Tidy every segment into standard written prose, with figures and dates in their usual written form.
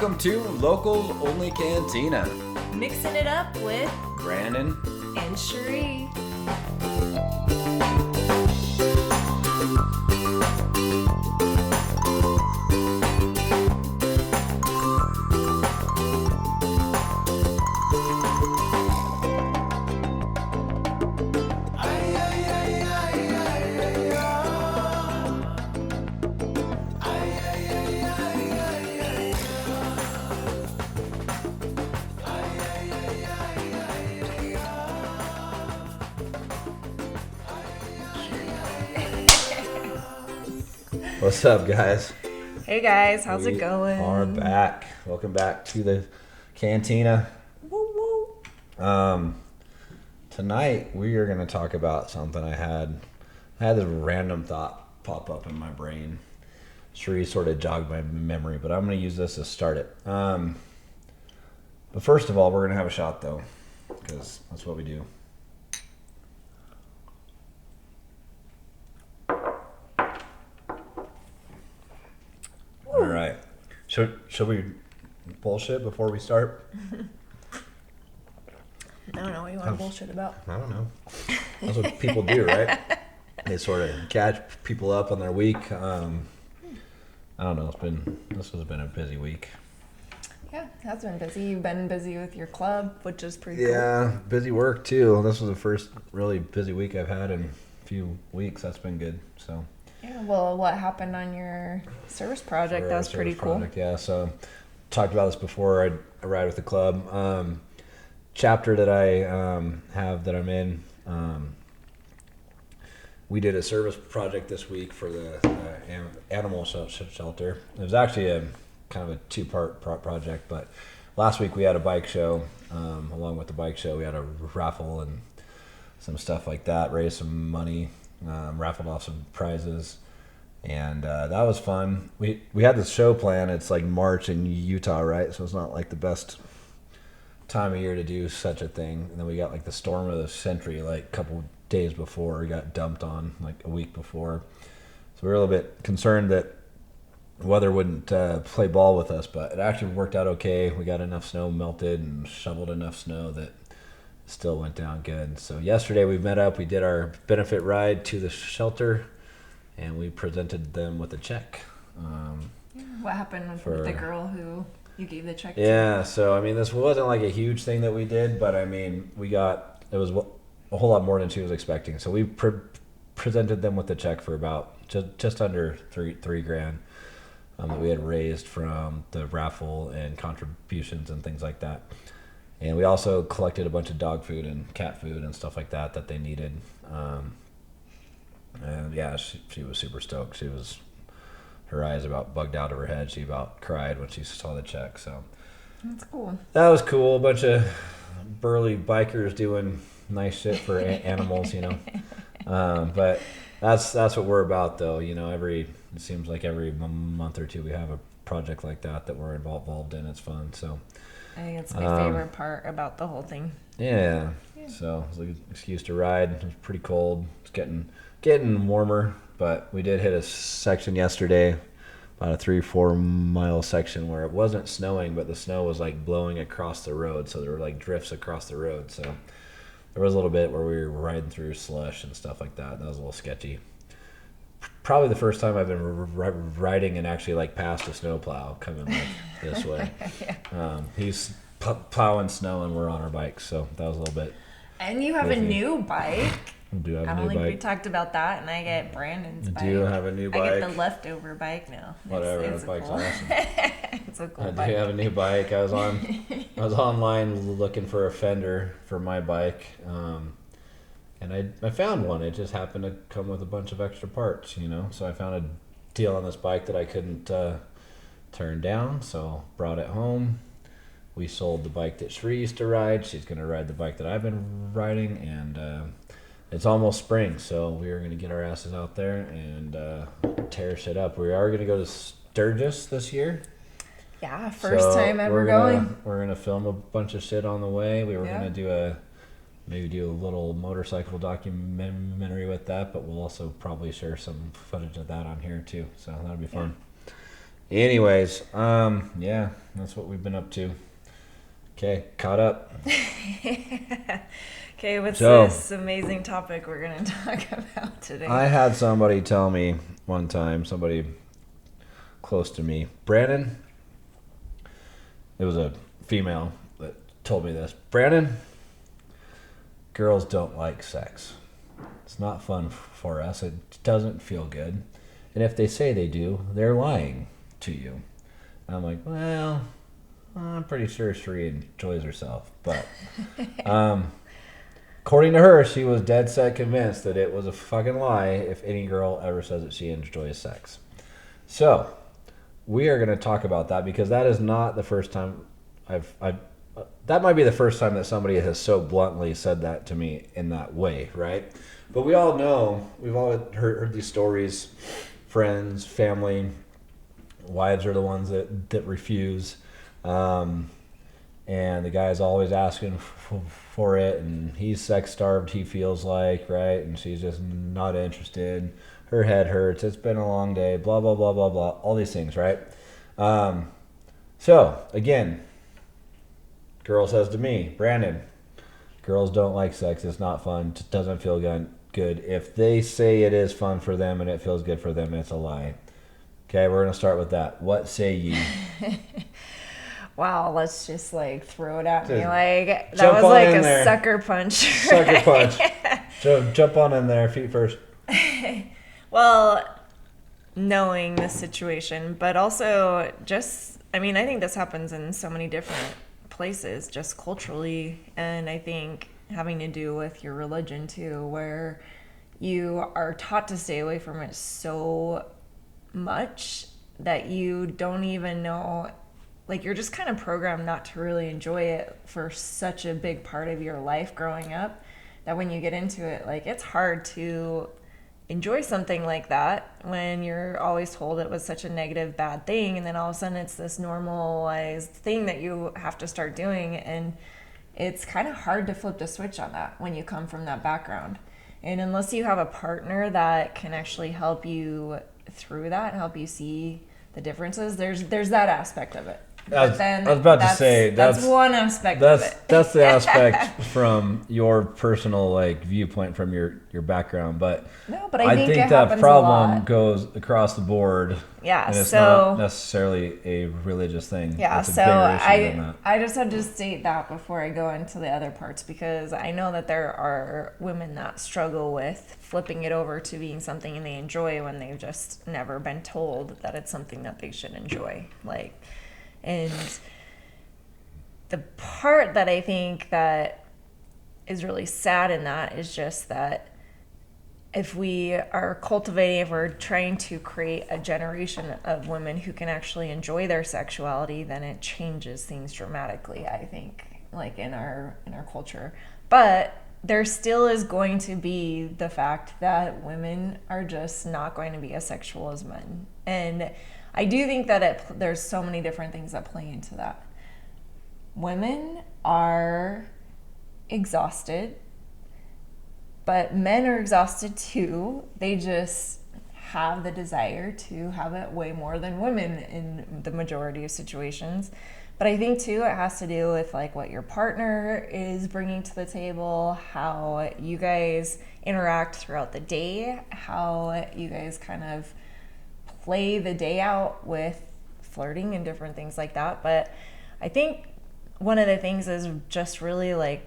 Welcome to Locals Only Cantina. Mixing it up with Brandon and Cherie. What's up, guys? Hey guys, how's it going? We are back. Welcome back to the cantina. Woo woo. Tonight we are going to talk about something I had this random thought pop up in my brain. Cherie sort of jogged my memory, but I'm going to use this to start it. But first of all, we're going to have a shot though, because that's what we do. All right. Should we bullshit before we start? I don't know what you want to bullshit about. I don't know. That's what people do, right? They sort of catch people up on their week. I don't know. This has been a busy week. Yeah, it has been busy. You've been busy with your club, which is pretty cool. Yeah, busy work too. This was the first really busy week I've had in a few weeks. That's been good. So. Yeah, well, what happened on your service project? That was pretty cool. Project, yeah, so talked about this before. I ride with the club. Chapter that I have that I'm in, we did a service project this week for the animal shelter. It was actually a kind of a two-part project, but last week we had a bike show. Along with the bike show, we had a raffle and some stuff like that, raised some money. Raffled off some prizes, and that was fun. We had this show plan. It's like March in Utah, right? So it's not like the best time of year to do such a thing. And then we got like the storm of the century like a couple days before. We got dumped on like a week before, so we were a little bit concerned that weather wouldn't play ball with us, but it actually worked out okay. We got enough snow melted and shoveled enough snow that still went down good. So yesterday we met up, we did our benefit ride to the shelter, and we presented them with a check. What happened with the girl who you gave the check to? Yeah, so I mean, this wasn't like a huge thing that we did, but I mean, it was a whole lot more than she was expecting. So we presented them with a check for about just under three grand that we had raised from the raffle and contributions and things like that. And we also collected a bunch of dog food and cat food and stuff like that they needed. And yeah, she was super stoked. Her eyes about bugged out of her head. She about cried when she saw the check. So That's cool. that was cool. A bunch of burly bikers doing nice shit for animals, you know. But that's what we're about, though. You know, it seems like every month or two we have a project like that we're involved in. It's fun. So. I think it's my favorite part about the whole thing. Yeah. So it was an excuse to ride. It was pretty cold. It's getting warmer, but we did hit a section yesterday, about a 3-4 mile section where it wasn't snowing, but the snow was like blowing across the road. So there were like drifts across the road. So there was a little bit where we were riding through slush and stuff like that. That was a little sketchy. Probably the first time I've been riding and actually like past a snowplow coming like this way. Yeah. He's plowing snow and we're on our bikes, so that was a little bit. And you have crazy. A new bike. I do have I a don't new think we bike. talked about that, and I get Brandon's bike. I do have a new bike. I get the leftover bike now. Whatever, it's that bike's cool. awesome. It's a cool I bike. do have a new bike. I was online looking for a fender for my bike, and I found one. It just happened to come with a bunch of extra parts, you know. So I found a deal on this bike that I couldn't turn down. So brought it home. We sold the bike that Cherie used to ride. She's gonna ride the bike that I've been riding, and it's almost spring, so we are gonna get our asses out there and tear shit up. We are gonna go to Sturgis this year. Yeah, first time ever going. We're gonna film a bunch of shit on the way. We were Yeah. gonna do a little motorcycle documentary with that, but we'll also probably share some footage of that on here too. So that'll be fun. Anyways, yeah, that's what we've been up to. Okay, caught up. Okay, what's So- this amazing topic we're going to talk about today? I had somebody tell me one time, somebody close to me, Brandon, it was a female that told me this. Brandon, girls don't like sex. It's not fun for us. It doesn't feel good. And if they say they do, they're lying to you. And I'm like, well, I'm pretty sure she enjoys herself. But according to her, she was dead set convinced that it was a fucking lie if any girl ever says that she enjoys sex. So we are going to talk about that because that is not the first time that might be the first time that somebody has so bluntly said that to me in that way, right? But we all know, we've all heard these stories, friends, family, wives are the ones that refuse. And the guy's always asking for it, and he's sex starved, he feels like, right? And she's just not interested. Her head hurts. It's been a long day, blah, blah, blah, blah, blah. All these things, right? So, again, girl says to me, Brandon, girls don't like sex. It's not fun. It doesn't feel good. If they say it is fun for them and it feels good for them, it's a lie. Okay, we're going to start with that. What say ye? Wow, let's just like throw it at me. Just Like, that jump was on like in a there. sucker punch. Sucker punch. Jump on in there, feet first. Well, knowing the situation, but also just, I mean, I think this happens in so many different places, just culturally, and I think having to do with your religion too, where you are taught to stay away from it so much that you don't even know, like, you're just kind of programmed not to really enjoy it for such a big part of your life growing up, that when you get into it, like, it's hard to enjoy something like that when you're always told it was such a negative, bad thing, and then all of a sudden it's this normalized thing that you have to start doing, and it's kind of hard to flip the switch on that when you come from that background. And unless you have a partner that can actually help you through that and help you see the differences, there's that aspect of it. I was about to say that's one aspect of it. That's the aspect from your personal like viewpoint from your background, but No, but I think it that happens a problem lot. goes across the board. Yeah, and it's so- not necessarily a religious thing. Yeah, it's a so bigger issue than that. I just had to state that before I go into the other parts, because I know that there are women that struggle with flipping it over to being something they enjoy when they've just never been told that it's something that they should enjoy. Like, and the part that I think that is really sad in that is just that if we are cultivating, if we're trying to create a generation of women who can actually enjoy their sexuality, then it changes things dramatically, I think, like in our culture. But there still is going to be the fact that women are just not going to be as sexual as men. And I do think that there's so many different things that play into that. Women are exhausted, but men are exhausted too. They just have the desire to have it way more than women in the majority of situations. But I think too, it has to do with like what your partner is bringing to the table, how you guys interact throughout the day, how you guys kind of play the day out with flirting and different things like that. But I think one of the things is just really like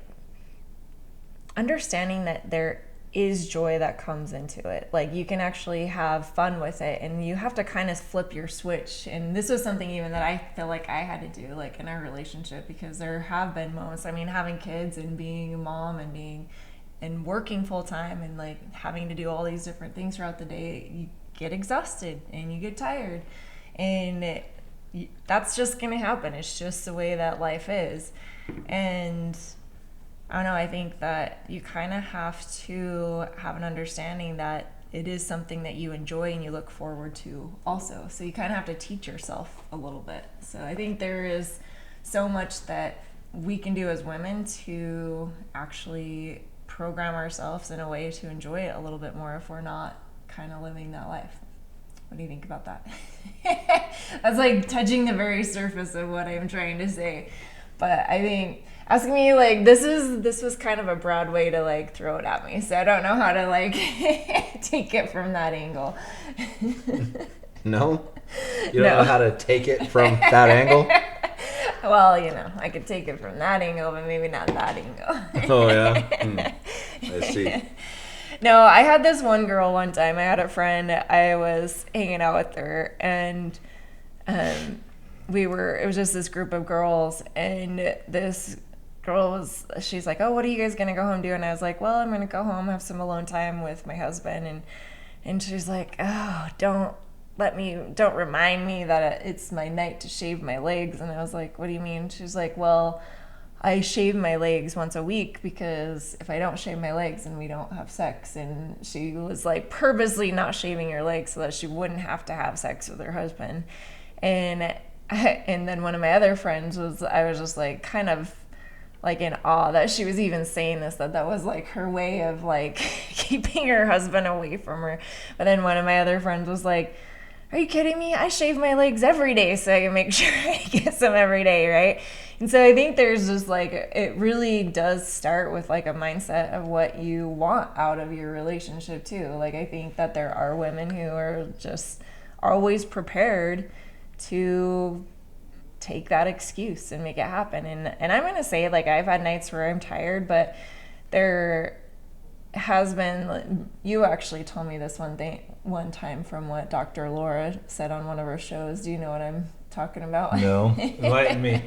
understanding that there is joy that comes into it. Like, you can actually have fun with it, and you have to kind of flip your switch. And this was something even that I feel like I had to do, like, in our relationship, because there have been moments, I mean, having kids and being a mom and working full time and like having to do all these different things throughout the day, you get exhausted and you get tired, and that's just gonna happen. It's just the way that life is. And I don't know, I think that you kind of have to have an understanding that it is something that you enjoy and you look forward to also. So you kind of have to teach yourself a little bit. So I think there is so much that we can do as women to actually program ourselves in a way to enjoy it a little bit more if we're not kind of living that life. What do you think about that? That's like touching the very surface of what I'm trying to say. But I think asking me like this was kind of a broad way to like throw it at me. So I don't know how to like take it from that angle. No? You don't know how to take it from that angle? Well, you know, I could take it from that angle, but maybe not that angle. Oh, yeah? I see. No, I had this one girl one time. I had a friend. I was hanging out with her, and it was just this group of girls, and this girl she's like, oh, what are you guys going to go home do? And I was like, well, I'm going to go home, have some alone time with my husband. And she's like, oh, don't remind me that it's my night to shave my legs. And I was like, what do you mean? She's like, well, I shave my legs once a week because if I don't shave my legs then we don't have sex. And she was like purposely not shaving her legs so that she wouldn't have to have sex with her husband. And then one of my other friends I was just like kind of like in awe that she was even saying this, that was like her way of like keeping her husband away from her. But then one of my other friends was like, are you kidding me? I shave my legs every day so I can make sure I get some every day, right? And so I think there's just like, it really does start with like a mindset of what you want out of your relationship too. Like I think that there are women who are just always prepared to take that excuse and make it happen. And I'm going to say, like, I've had nights where I'm tired, but there has been, you actually told me this one time from what Dr. Laura said on one of her shows. Do you know what I'm talking about? No. Enlighten me.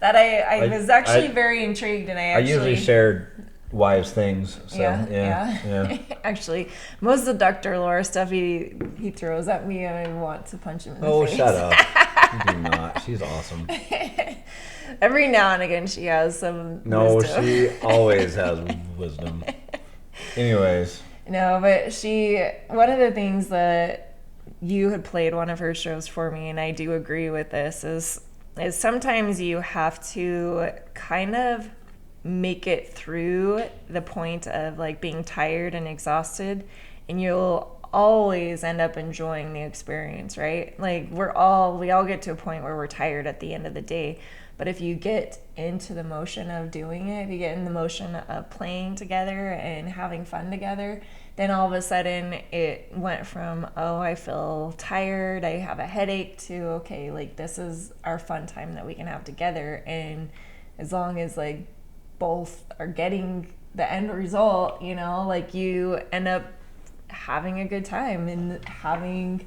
That I was actually very intrigued, and I usually shared wise things. So yeah. Actually, most of Dr. Laura stuff he throws at me, and I want to punch him in the face. Oh, shut up. You do not. She's awesome. Every now and again, she has some wisdom. She always has wisdom. Anyways. No, but one of the things that you had played one of her shows for me, and I do agree with this, is sometimes you have to kind of make it through the point of like being tired and exhausted, and you'll always end up enjoying the experience, right? Like we all get to a point where we're tired at the end of the day. But if you get into the motion of doing it, if you get in the motion of playing together and having fun together, then all of a sudden it went from, oh, I feel tired, I have a headache, to, okay, like this is our fun time that we can have together. And as long as like both are getting the end result, you know, like you end up having a good time and having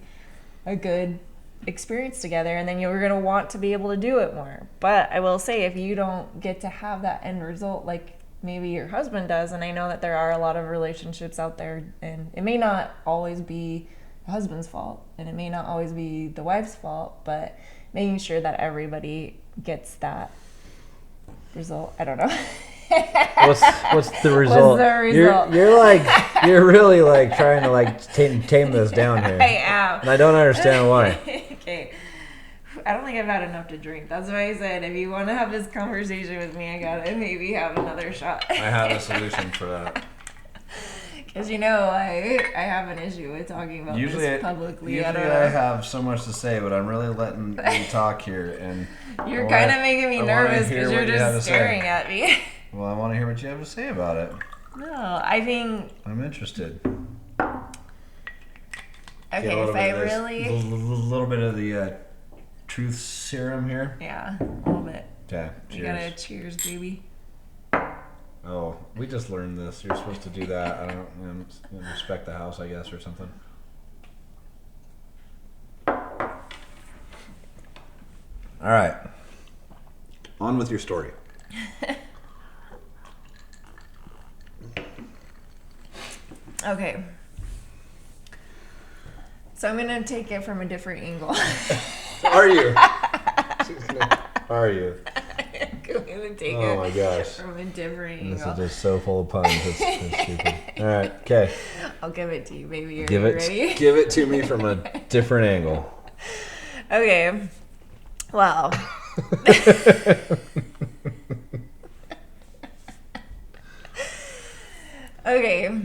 a good experience together, and then you're going to want to be able to do it more. But I will say, if you don't get to have that end result like maybe your husband does, and I know that there are a lot of relationships out there, and it may not always be the husband's fault and it may not always be the wife's fault, but making sure that everybody gets that result. I don't know. What's the result? You're really like trying to like tame this down here. I am. And I don't understand why. Okay. I don't think I've had enough to drink. That's why I said, if you want to have this conversation with me, I gotta maybe have another shot. I have a solution for that. Because you know, I have an issue with talking about this publicly. Usually I have so much to say, but I'm really letting you talk here, and you're kind of making me nervous because you're just staring at me. Well, I want to hear what you have to say about it. No, I think I'm interested. Okay, if I really... A little bit of the truth serum here. Yeah, a little bit. Okay, cheers. You gotta cheers, baby. Oh, we just learned this. You're supposed to do that. I don't respect the house, I guess, or something. All right. On with your story. Okay. So I'm going to take it from a different angle. Are you? Are you? I'm going to take Oh my gosh. from a different angle. This is just so full of puns. It's stupid. All right. Okay. I'll give it to you, baby. Give it. Ready? Give it to me from a different angle. Okay. Well. Okay.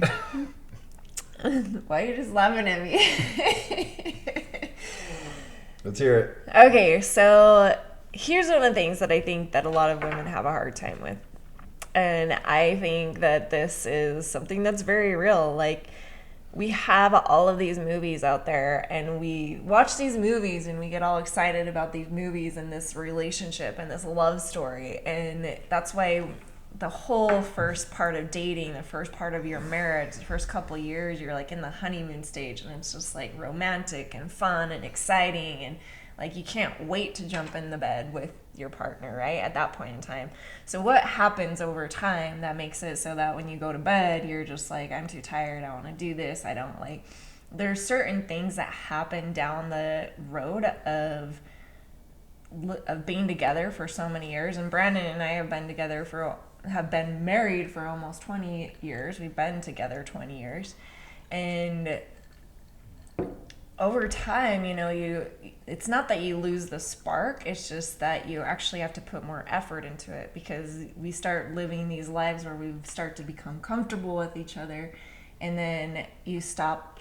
Why are you just laughing at me? Let's hear it. Okay, so here's one of the things that I think that a lot of women have a hard time with. And I think that this is something that's very real. Like, we have all of these movies out there, and we watch these movies and we get all excited about these movies and this relationship and this love story. And that's why the whole first part of dating, the first part of your marriage, the first couple of years, you're like in the honeymoon stage, and it's just like romantic and fun and exciting, and like you can't wait to jump in the bed with your partner, right? At that point in time. So what happens over time that makes it so that when you go to bed, you're just like, I'm too tired, I want to do this, I don't like. There's certain things that happen down the road of being together for so many years, and Brandon and I have been married for almost 20 years. We've been together 20 years. And over time, it's not that you lose the spark, it's just that you actually have to put more effort into it, because we start living these lives where we start to become comfortable with each other, and then you stop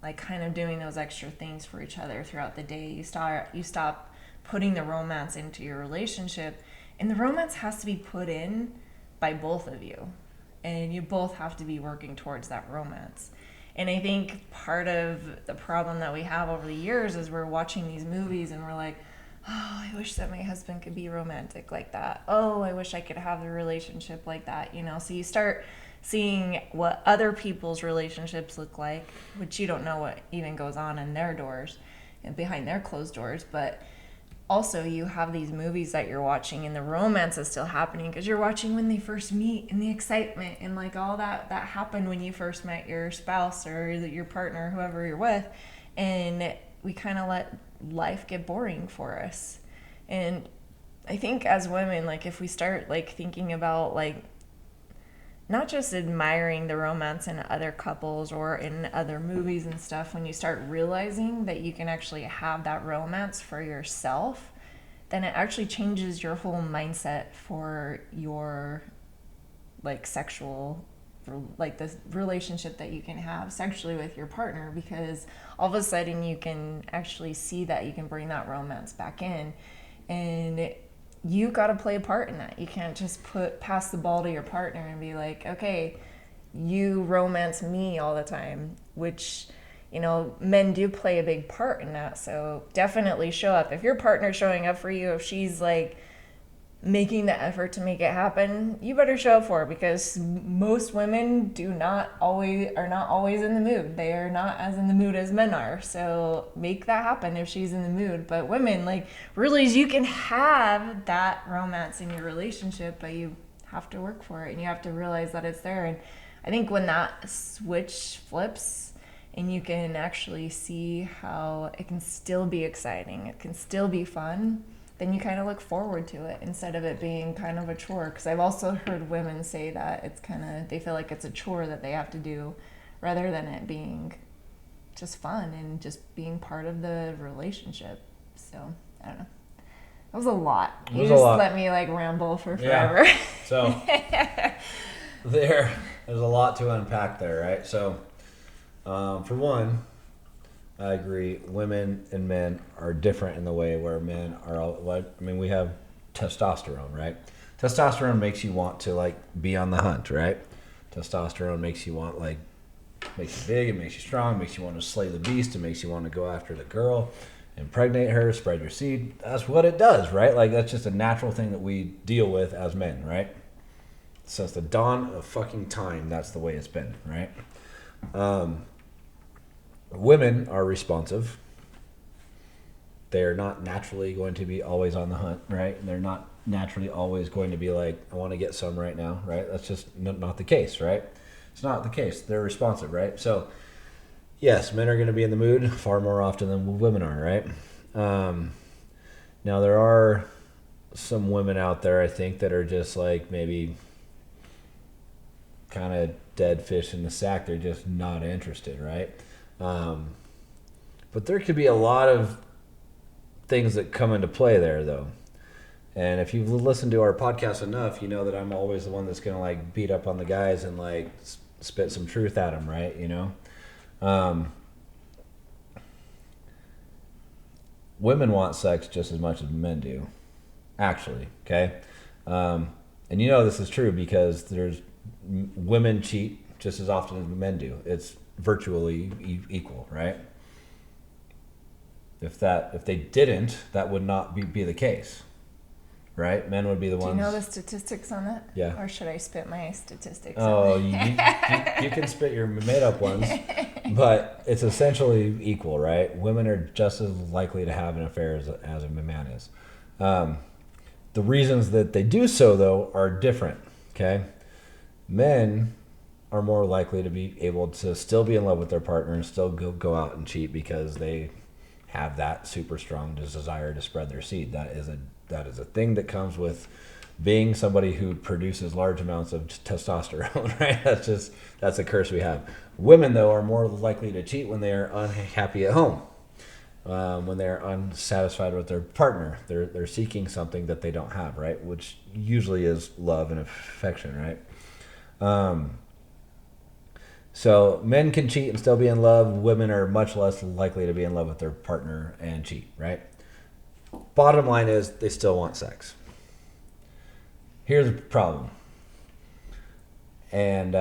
like kind of doing those extra things for each other throughout the day. You stop putting the romance into your relationship, and the romance has to be put in by both of you, and you both have to be working towards that romance. And I think part of the problem that we have over the years is we're watching these movies and we're like, oh, I wish that my husband could be romantic like that. Oh, I wish I could have a relationship like that, So you start seeing what other people's relationships look like, which you don't know what even goes on in their doors and behind their closed doors. But also you have these movies that you're watching, and the romance is still happening because you're watching when they first meet, and the excitement and like all that happened when you first met your spouse or your partner, whoever you're with. And we kind of let life get boring for us. And I think as women, like if we start like thinking about like not just admiring the romance in other couples or in other movies and stuff, when you start realizing that you can actually have that romance for yourself, then it actually changes your whole mindset for your like sexual, like the relationship that you can have sexually with your partner, because all of a sudden you can actually see that you can bring that romance back in, and you got to play a part in that. You can't just pass the ball to your partner and be like, okay, you romance me all the time, which, men do play a big part in that. So definitely show up. If your partner's showing up for you, if she's like making the effort to make it happen, you better show up for her, because most women are not always in the mood. They are not as in the mood as men are. So make that happen if she's in the mood. But women, like, realize you can have that romance in your relationship, but you have to work for it, and you have to realize that it's there. And I think when that switch flips and you can actually see how it can still be exciting, it can still be fun, then you kind of look forward to it instead of it being kind of a chore. Because I've also heard women say that they feel like it's a chore that they have to do, rather than it being just fun and just being part of the relationship. So I don't know. That was a lot. You just let me like ramble for forever. Yeah. So there's a lot to unpack there, right? So for one, I agree. Women and men are different in the way where men are we have testosterone, right? Testosterone makes you want to like be on the hunt, right? Testosterone makes you makes you big, it makes you strong, makes you want to slay the beast, it makes you want to go after the girl, impregnate her, spread your seed. That's what it does, right? Like that's just a natural thing that we deal with as men, right? Since the dawn of fucking time, that's the way it's been, right? Women are responsive. They're not naturally going to be always on the hunt, right? They're not naturally always going to be like, I want to get some right now, right? That's just not the case, right? It's not the case. They're responsive, right? So, yes, men are going to be in the mood far more often than women are, right? Now, there are some women out there, I think, that are just like maybe kind of dead fish in the sack. They're just not interested, right? But there could be a lot of things that come into play there, though. And if you've listened to our podcast enough, you know that I'm always the one that's going to like beat up on the guys and like spit some truth at them, right? Um, Women want sex just as much as men do, actually. Okay, and you know this is true because women cheat just as often as men do. It's virtually equal, right? If they didn't, that would not be the case, right? Men would be the ones. Do you know the statistics on that? Yeah. Or should I spit my statistics? Oh, you can spit your made up ones, but it's essentially equal, right? Women are just as likely to have an affair as a man is. The reasons that they do so, though, are different. Okay, men are more likely to be able to still be in love with their partner and still go out and cheat because they have that super strong desire to spread their seed. That is a thing that comes with being somebody who produces large amounts of testosterone, right? That's a curse we have. Women, though, are more likely to cheat when they are unhappy at home, when they're unsatisfied with their partner. They're seeking something that they don't have, right? Which usually is love and affection, right? So men can cheat and still be in love. Women are much less likely to be in love with their partner and cheat, right? Bottom line is they still want sex. Here's the problem. And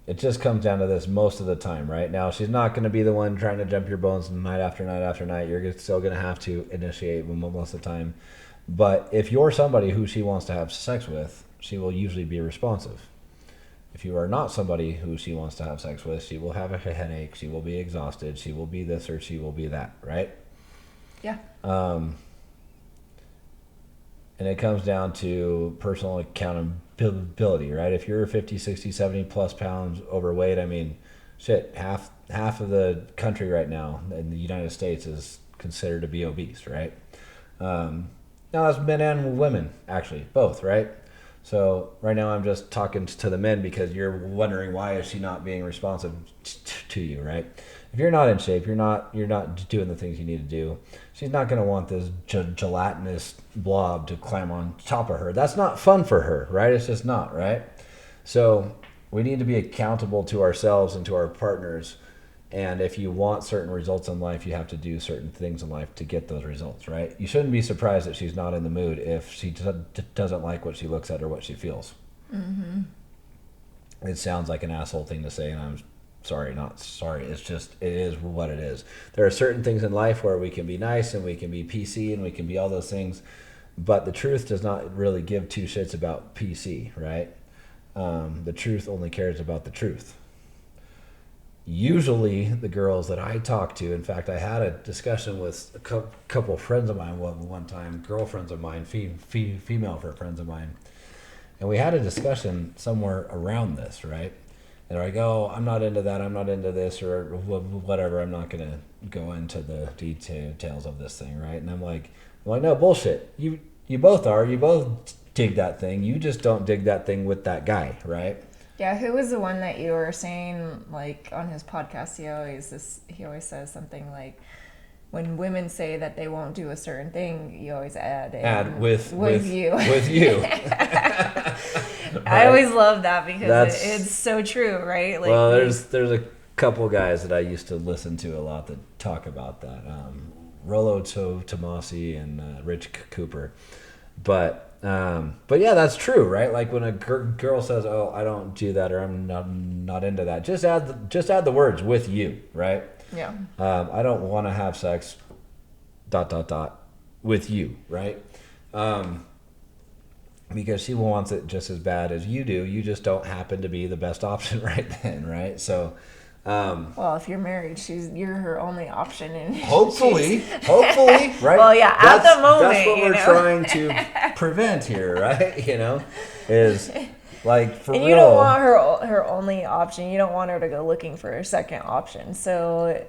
it just comes down to this most of the time, right? Now, she's not going to be the one trying to jump your bones night after night after night. You're still going to have to initiate most of the time. But if you're somebody who she wants to have sex with, she will usually be responsive. If you are not somebody who she wants to have sex with, she will have a headache, she will be exhausted, she will be this or she will be that, right? Yeah. And it comes down to personal accountability, right? If you're 50, 60, 70 plus pounds overweight, I mean, shit, half of the country right now in the United States is considered to be obese, right? Now that's men and women, actually, both, right? So right now I'm just talking to the men because you're wondering why is she not being responsive to you, right? If you're not in shape, you're not doing the things you need to do. She's not going to want this gelatinous blob to climb on top of her. That's not fun for her, right? It's just not, right? So we need to be accountable to ourselves and to our partners. And if you want certain results in life, you have to do certain things in life to get those results, right? You shouldn't be surprised that she's not in the mood if she doesn't like what she looks at or what she feels. Mm-hmm. It sounds like an asshole thing to say, and I'm sorry, not sorry. It is what it is. There are certain things in life where we can be nice and we can be PC and we can be all those things, but the truth does not really give two shits about PC, right? The truth only cares about the truth. Usually the girls that I talk to, in fact, I had a discussion with a couple of friends of mine one time, girlfriends of mine, female friends of mine, and we had a discussion somewhere around this, right? And I go, I'm not into that, I'm not into this, or whatever, I'm not going to go into the details of this thing, right? And I'm like, no, bullshit. You both are. You both dig that thing. You just don't dig that thing with that guy, right? Yeah, who was the one that you were saying, like, on his podcast, he always says something like, when women say that they won't do a certain thing, you always add with you. With you. Right? I always love that because it's so true, right? Like, well, there's a couple guys that I used to listen to a lot that talk about that. Rollo Tomasi and Rich Cooper. But yeah, that's true, right? Like when a girl says, "Oh, I don't do that," or "I'm not into that," just add the words "with you," right? Yeah. I don't want to have sex. ... with you, right? Because she wants it just as bad as you do. You just don't happen to be the best option right then, right? So. Well, if you're married, you're her only option, and hopefully, right? Well, yeah, at the moment, that's what we're trying to prevent here, right? Is like for and real. you don't want her only option. You don't want her to go looking for a second option. So.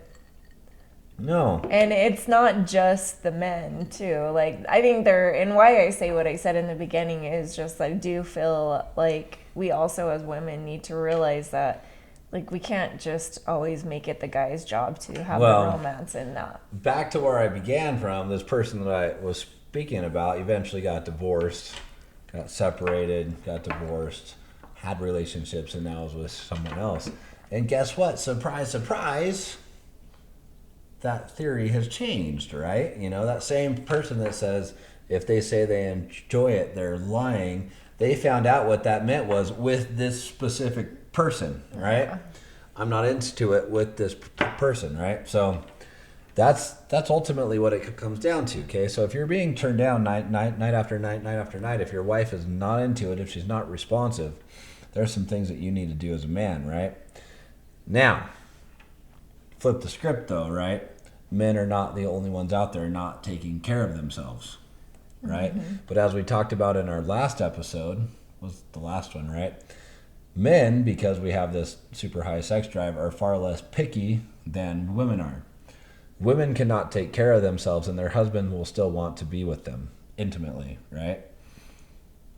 No. And it's not just the men too. Like I think and why I say what I said in the beginning is just I do feel like we also as women need to realize that. Like, we can't just always make it the guy's job to have the romance in that. Back to where I began from, this person that I was speaking about eventually got divorced, got separated, got divorced, had relationships, and now is with someone else. And guess what? Surprise, surprise. That theory has changed, right? You know, that same person that says if they say they enjoy it, they're lying. They found out what that meant was with this specific person, right? Yeah. I'm not into it with this person, right? So that's ultimately what it comes down to, okay? So if you're being turned down night after night, if your wife is not into it, if she's not responsive, there's some things that you need to do as a man, right? Now, flip the script though, right? Men are not the only ones out there not taking care of themselves, right? Mm-hmm. But as we talked about in our last episode, was the last one, right? Men, because we have this super high sex drive, are far less picky than women are. Women cannot take care of themselves and their husband will still want to be with them intimately, right?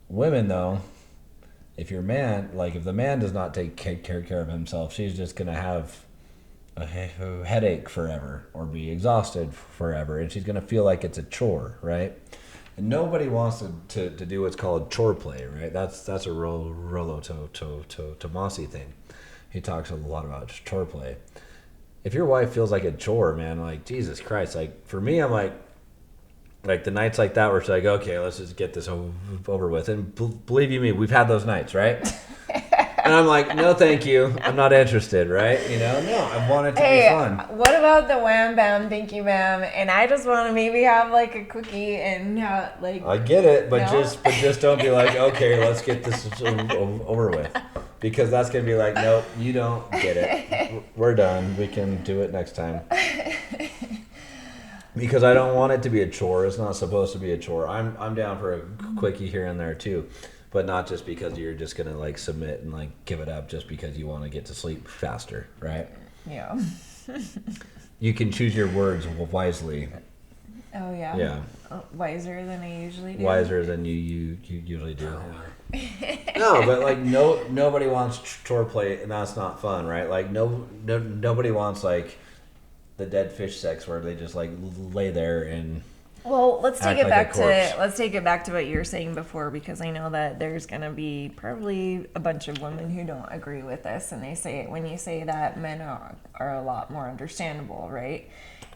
Women though, if the man does not take care of himself, she's just going to have a headache forever or be exhausted forever, and she's going to feel like it's a chore, right? And nobody wants to do what's called chore play, right? That's a Rollo Tomasi thing. He talks a lot about chore play. If your wife feels like a chore, man, like Jesus Christ, like for me, I'm like the nights like that where she's like, okay, let's just get this over with. And believe you me, we've had those nights, right? And I'm like, no, thank you. I'm not interested, right? You know, no, I want it to be fun. What about the wham bam, thank you, ma'am? And I just want to maybe have like a cookie and I get it, but just don't be like, okay, let's get this over with, because that's gonna be like, nope, you don't get it. We're done. We can do it next time. Because I don't want it to be a chore. It's not supposed to be a chore. I'm down for a quickie here and there too. But not just because you're just going to like submit and like give it up just because you want to get to sleep faster, right? Yeah. You can choose your words wisely. Oh, yeah? Yeah. Wiser than I usually do? Wiser than you usually do. No, but like nobody wants chore play, and that's not fun, right? Like nobody wants like the dead fish sex where they just like lay there and... Well, let's take it back to what you were saying before, because I know that there's going to be probably a bunch of women who don't agree with this, and they say when you say that men are a lot more understandable, right?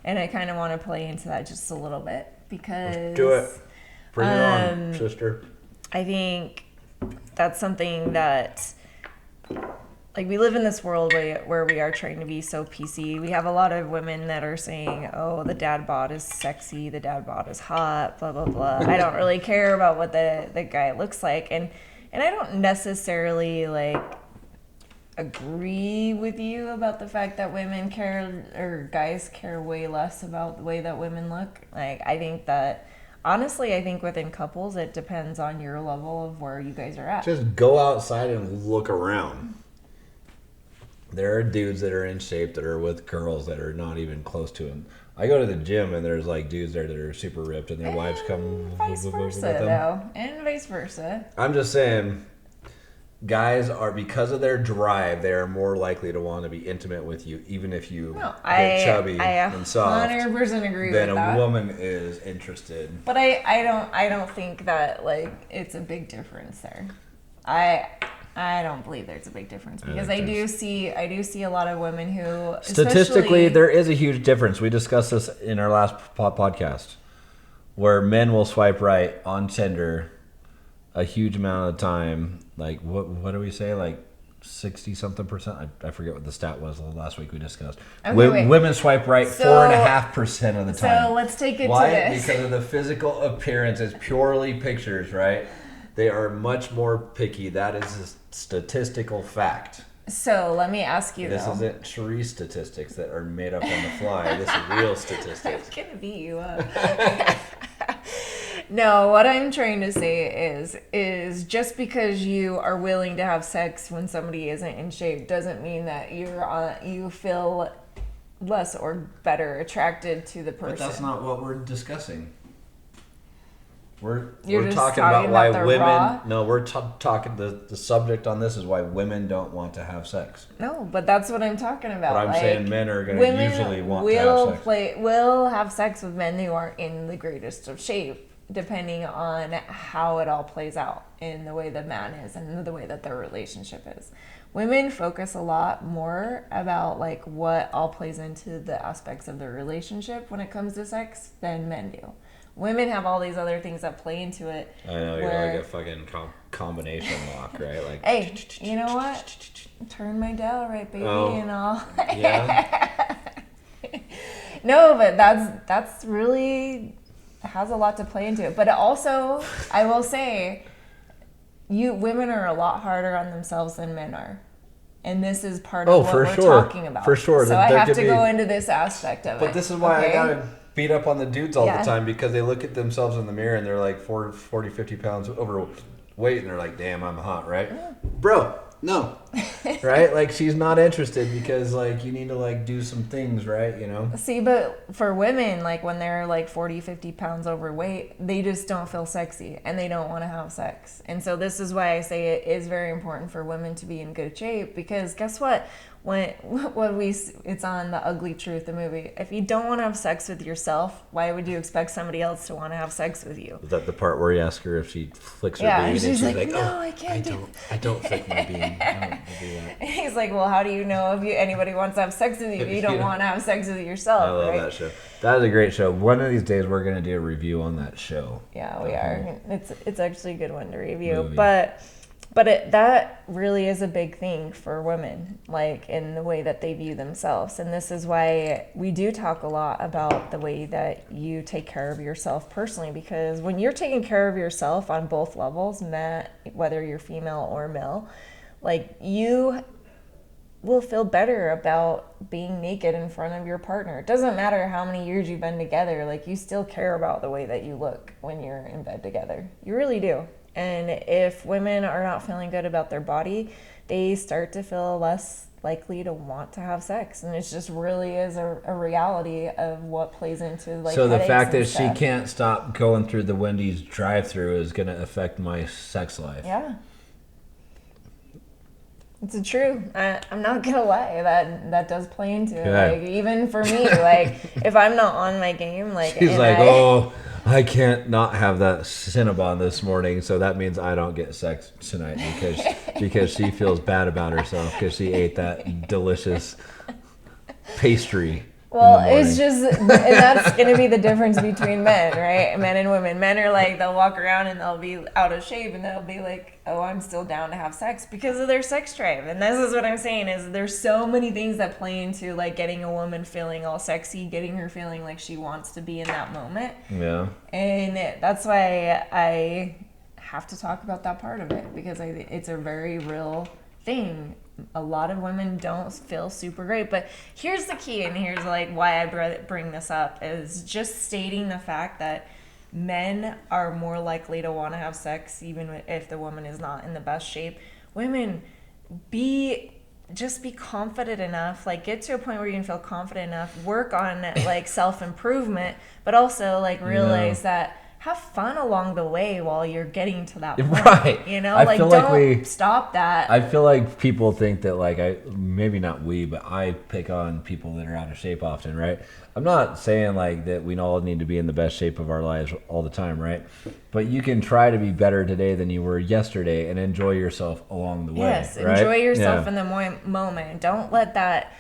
And I kind of want to play into that just a little bit because let's do it. Bring it on, sister. I think that's something that, like, we live in this world where we are trying to be so PC. We have a lot of women that are saying, oh, the dad bod is sexy, the dad bod is hot, blah, blah, blah. I don't really care about what the guy looks like. And I don't necessarily, like, agree with you about the fact that women care, or guys care way less about the way that women look. Like, I think that, honestly, I think within couples, it depends on your level of where you guys are at. Just go outside and look around. There are dudes that are in shape that are with girls that are not even close to them. I go to the gym and there's like dudes there that are super ripped and their wives come vice versa, though. And vice versa. I'm just saying, guys are, because of their drive, they are more likely to want to be intimate with you, even if you get chubby and soft. 100% agree than with that. A woman is interested. But I don't think that like it's a big difference there. I don't believe there's a big difference, because I do see a lot of women who statistically there is a huge difference. We discussed this in our last podcast, where men will swipe right on Tinder a huge amount of time. Like what do we say? Like 60-something%. I forget what the stat was last week we discussed. Okay, women swipe right 4.5% of the time. So let's take it Why? to this. Because of the physical appearance. It's purely pictures, right? They are much more picky. That is a statistical fact. So let me ask you, this isn't Cherie statistics that are made up on the fly. This is real statistics. I'm gonna beat you up. No, what I'm trying to say is just because you are willing to have sex when somebody isn't in shape doesn't mean that you feel less or better attracted to the person. But that's not what we're discussing. We're just talking about why women. No, we're talking. The subject on this is why women don't want to have sex. No, but that's what I'm talking about. But I'm saying men are going to usually want to have sex. Will have sex with men who aren't in the greatest of shape. depending on how it all plays out in the way the man is and the way that their relationship is. Women focus a lot more about like what all plays into the aspects of their relationship when it comes to sex than men do. Women have all these other things that play into it. I know, you're like a fucking combination lock, right? Like, hey, you know what? Turn my dial right, baby, and all. Yeah. No, but that's really has a lot to play into it. But it also, I will say, women are a lot harder on themselves than men are. And this is part of what we're talking about. For sure. So I have to go into this aspect of it. But this is why I gotta beat up on the dudes all the time, because they look at themselves in the mirror and they're like 40, 50 pounds overweight and they're like, damn, I'm hot, right? Yeah. Bro, no. Right? Like, she's not interested because, like, you need to, like, do some things, right? You know? See, but for women, like, when they're, like, 40, 50 pounds overweight, they just don't feel sexy and they don't want to have sex. And so this is why I say it is very important for women to be in good shape, because guess what? It's on The Ugly Truth, the movie. If you don't want to have sex with yourself, why would you expect somebody else to want to have sex with you? Is that the part where you ask her if she flicks her bean? And she's like, no, I can't I don't flick my bean. I don't do that. And he's like, well, how do you know if anybody wants to have sex with you if you don't want to have sex with yourself? I love that show. That is a great show. One of these days, we're going to do a review on that show. Yeah, we are. It's actually a good one to review. But that really is a big thing for women, like in the way that they view themselves. And this is why we do talk a lot about the way that you take care of yourself personally, because when you're taking care of yourself on both levels, whether you're female or male, like you will feel better about being naked in front of your partner. It doesn't matter how many years you've been together, like you still care about the way that you look when you're in bed together. You really do. And if women are not feeling good about their body, they start to feel less likely to want to have sex. And it just really is a reality of what plays into like. So the fact that she can't stop going through the Wendy's drive-thru is going to affect my sex life. Yeah. It's true. I'm not gonna lie. That does play into it. Like even for me, like if I'm not on my game, like she's like, I can't not have that Cinnabon this morning, so that means I don't get sex tonight because she feels bad about herself because she ate that delicious pastry. Well, it's just, and that's going to be the difference between men, right? Men and women. Men are like, they'll walk around and they'll be out of shape and they'll be like, oh, I'm still down to have sex because of their sex drive. And this is what I'm saying is there's so many things that play into like getting a woman feeling all sexy, getting her feeling like she wants to be in that moment. Yeah. And that's why I have to talk about that part of it, because it's a very real thing. A lot of women don't feel super great, but here's the key, and here's like why I bring this up, is just stating the fact that men are more likely to want to have sex even if the woman is not in the best shape. Women, just be confident enough, like get to a point where you can feel confident enough, work on like self-improvement, but also like realize that have fun along the way while you're getting to that point. Right. You know, like don't stop that. I feel like people think that like maybe not we, but I pick on people that are out of shape often, right? I'm not saying like that we all need to be in the best shape of our lives all the time, right? But you can try to be better today than you were yesterday and enjoy yourself along the way. Yes, right? Enjoy yourself in the moment. Don't let that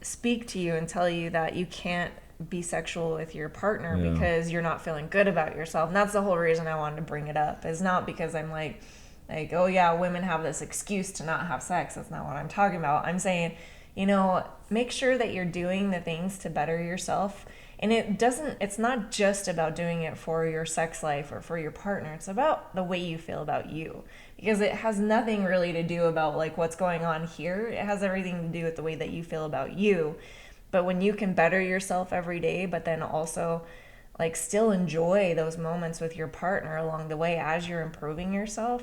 speak to you and tell you that you can't be sexual with your partner because you're not feeling good about yourself. And that's the whole reason I wanted to bring it up. Is not because I'm like, oh yeah, women have this excuse to not have sex. That's not what I'm talking about. I'm saying, make sure that you're doing the things to better yourself. And it's not just about doing it for your sex life or for your partner. It's about the way you feel about you. Because it has nothing really to do about like what's going on here. It has everything to do with the way that you feel about you. But when you can better yourself every day, but then also like still enjoy those moments with your partner along the way as you're improving yourself,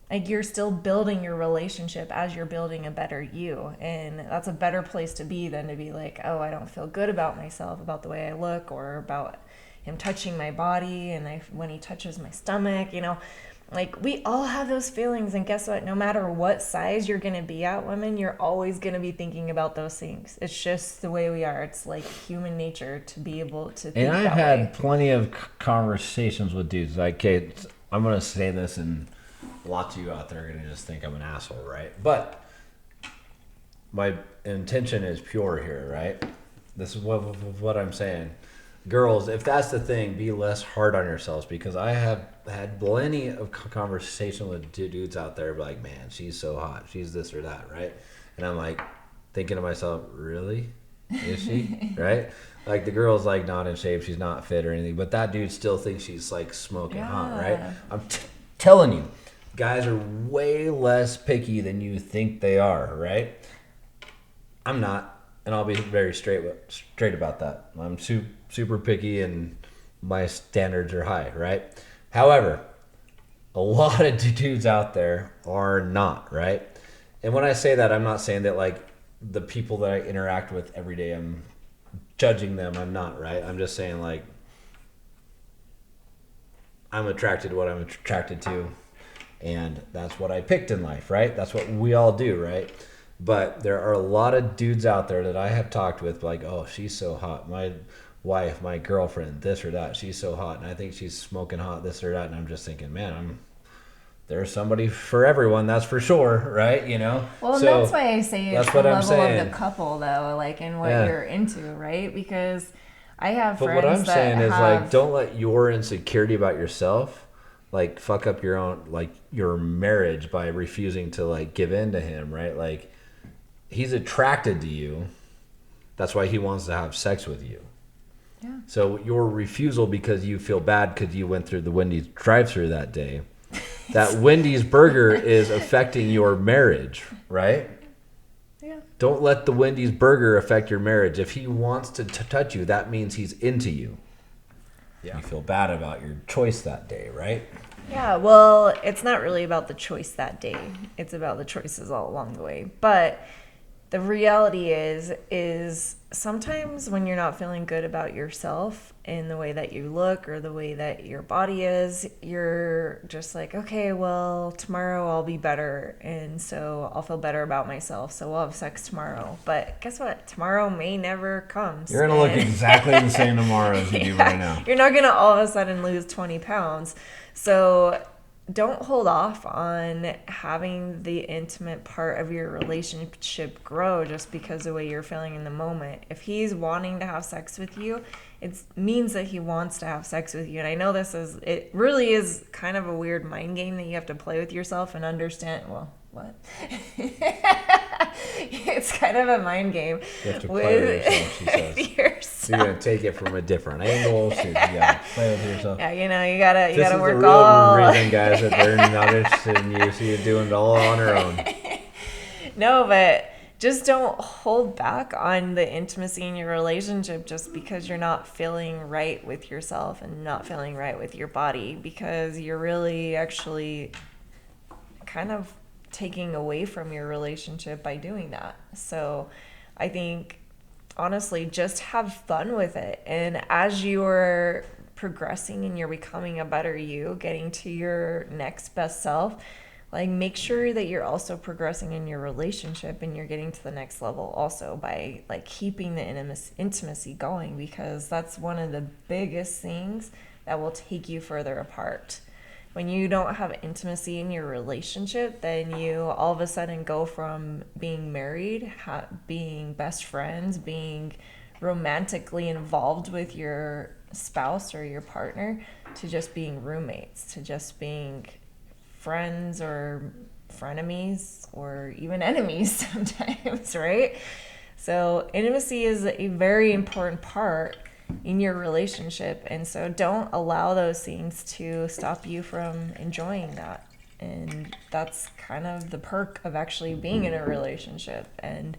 like you're still building your relationship as you're building a better you. And that's a better place to be than to be like, oh, I don't feel good about myself, about the way I look, or about him touching my body and when he touches my stomach, Like, we all have those feelings, and guess what? No matter what size you're going to be at, women, you're always going to be thinking about those things. It's just the way we are. It's like human nature to be able to think And I've that had way. plenty of conversations with dudes. Like, okay, I'm going to say this, and lots of you out there are going to just think I'm an asshole, right? But my intention is pure here, right? This is what I'm saying. Girls, if that's the thing, be less hard on yourselves, because I have had plenty of conversation with dudes out there like, man, she's so hot, she's this or that, right? And I'm like thinking to myself, really? Is she? Right? Like, the girl's like not in shape, she's not fit or anything, but that dude still thinks she's like smoking hot, right? I'm telling you, guys are way less picky than you think they are, right? I'm not, and I'll be very straight about that. I'm super picky, and my standards are high, right? However, a lot of dudes out there are not, right? And when I say that, I'm not saying that like the people that I interact with every day, I'm judging them. I'm not, right? I'm just saying, like, I'm attracted to what I'm attracted to, and that's what I picked in life, right? That's what we all do, right? But there are a lot of dudes out there that I have talked with, like, oh, she's so hot. My wife, my girlfriend, this or that, she's so hot, and I think she's smoking hot, this or that. And I'm just thinking, man, there's somebody for everyone, that's for sure, right? You know? Well, so that's why I say it's that's the what I'm level saying. of the couple, though, like, and what Yeah. you're into, right? Because I have But friends what I'm that saying is, have... like, don't let your insecurity about yourself, like, fuck up your own, like, your marriage by refusing to, like, give in to him, right? Like, he's attracted to you. That's why he wants to have sex with you. Yeah. So your refusal because you feel bad because you went through the Wendy's drive-thru that day, that Wendy's burger is affecting your marriage, right? Yeah. Don't let the Wendy's burger affect your marriage. If he wants to touch you, that means he's into you. Yeah. You feel bad about your choice that day, right? Yeah, well, it's not really about the choice that day. It's about the choices all along the way. But the reality is sometimes when you're not feeling good about yourself in the way that you look or the way that your body is, you're just like, okay, well, tomorrow I'll be better, and so I'll feel better about myself, so we'll have sex tomorrow. But guess what? Tomorrow may never come. You're going to look exactly the same tomorrow as you do right now. You're not going to all of a sudden lose 20 pounds. So don't hold off on having the intimate part of your relationship grow just because of the way you're feeling in the moment. If he's wanting to have sex with you, it means that he wants to have sex with you. And I know it really is kind of a weird mind game that you have to play with yourself and understand, well, what? It's kind of a mind game. You have to play with yourself, she says. Yourself. You're going to take it from a different angle. So you got to play with yourself. Yeah, you gotta This is work the real all. reason, guys, that they're not interested in you. So you're doing it all on her own. No, but just don't hold back on the intimacy in your relationship just because you're not feeling right with yourself and not feeling right with your body, because you're really actually kind of taking away from your relationship by doing that. So I think, honestly, just have fun with it. And as you're progressing and you're becoming a better you, getting to your next best self, like, make sure that you're also progressing in your relationship and you're getting to the next level also by, like, keeping the intimacy going, because that's one of the biggest things that will take you further apart. When you don't have intimacy in your relationship, then you all of a sudden go from being married, being best friends, being romantically involved with your spouse or your partner, to just being roommates, to just being friends or frenemies or even enemies sometimes, right? So intimacy is a very important part in your relationship, and so don't allow those things to stop you from enjoying that. And that's kind of the perk of actually being in a relationship. And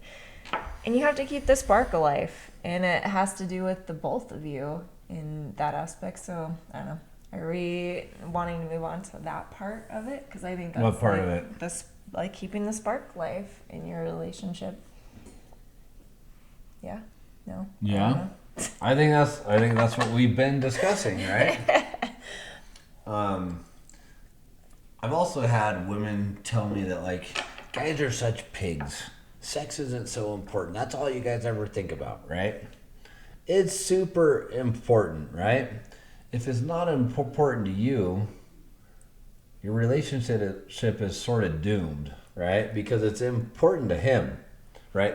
you have to keep the spark alive, and it has to do with the both of you in that aspect. So I don't know, are we wanting to move on to that part of it? Because I think that's What part like of it? like keeping the spark alive in your relationship. Yeah. No. Yeah. I think that's what we've been discussing, right? I've also had women tell me that, like, guys are such pigs. Sex isn't so important. That's all you guys ever think about, right? It's super important, right? If it's not important to you, your relationship is sort of doomed, right? Because it's important to him, right?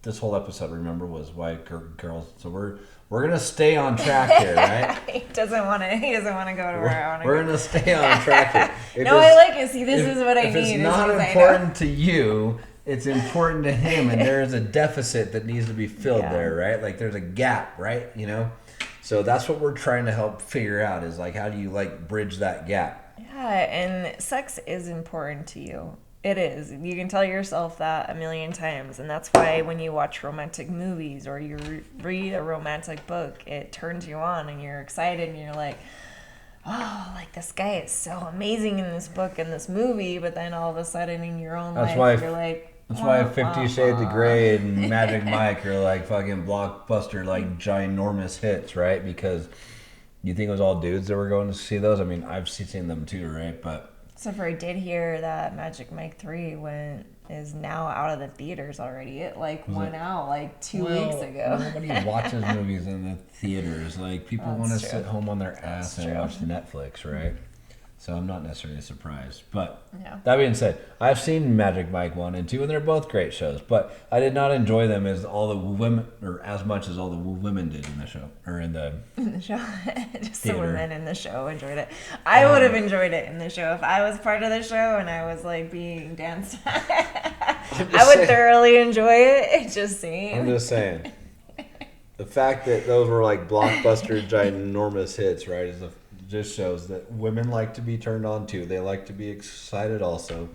This whole episode, remember, was why girls. So we're gonna stay on track here, right? He doesn't want to go to where I want to go. We're gonna stay on track here. No, I like it. See, this is what I need. If it's not important to you, it's important to him, and there is a deficit that needs to be filled there, right? Like there's a gap, right? You know. So that's what we're trying to help figure out is like how do you like bridge that gap? Yeah, and sex is important to you. It is. You can tell yourself that a million times. And that's why when you watch romantic movies or you read a romantic book, it turns you on and you're excited and you're like, oh, like this guy is so amazing in this book and this movie. But then all of a sudden in your own life, you're like, that's why 50 Shades of Grey and Magic Mike are like fucking blockbuster, like ginormous hits, right? Because you think it was all dudes that were going to see those? I mean, I've seen them too, right? But except for I did hear that Magic Mike 3 is now out of the theaters already. It went out like 2 weeks ago. Nobody watches movies in the theaters. Like people want to sit home on their ass and watch Netflix, right? So I'm not necessarily surprised. But that being said, I've seen Magic Mike 1 and 2, and they're both great shows. But I did not enjoy them as all the women, or as much as all the women did in the show, or in the show. Just theater. The women in the show enjoyed it. I would have enjoyed it in the show if I was part of the show and I was like being danced. I would thoroughly enjoy it. Just saying. I'm just saying. The fact that those were like blockbuster, ginormous hits, right, just shows that women like to be turned on too. They like to be excited also.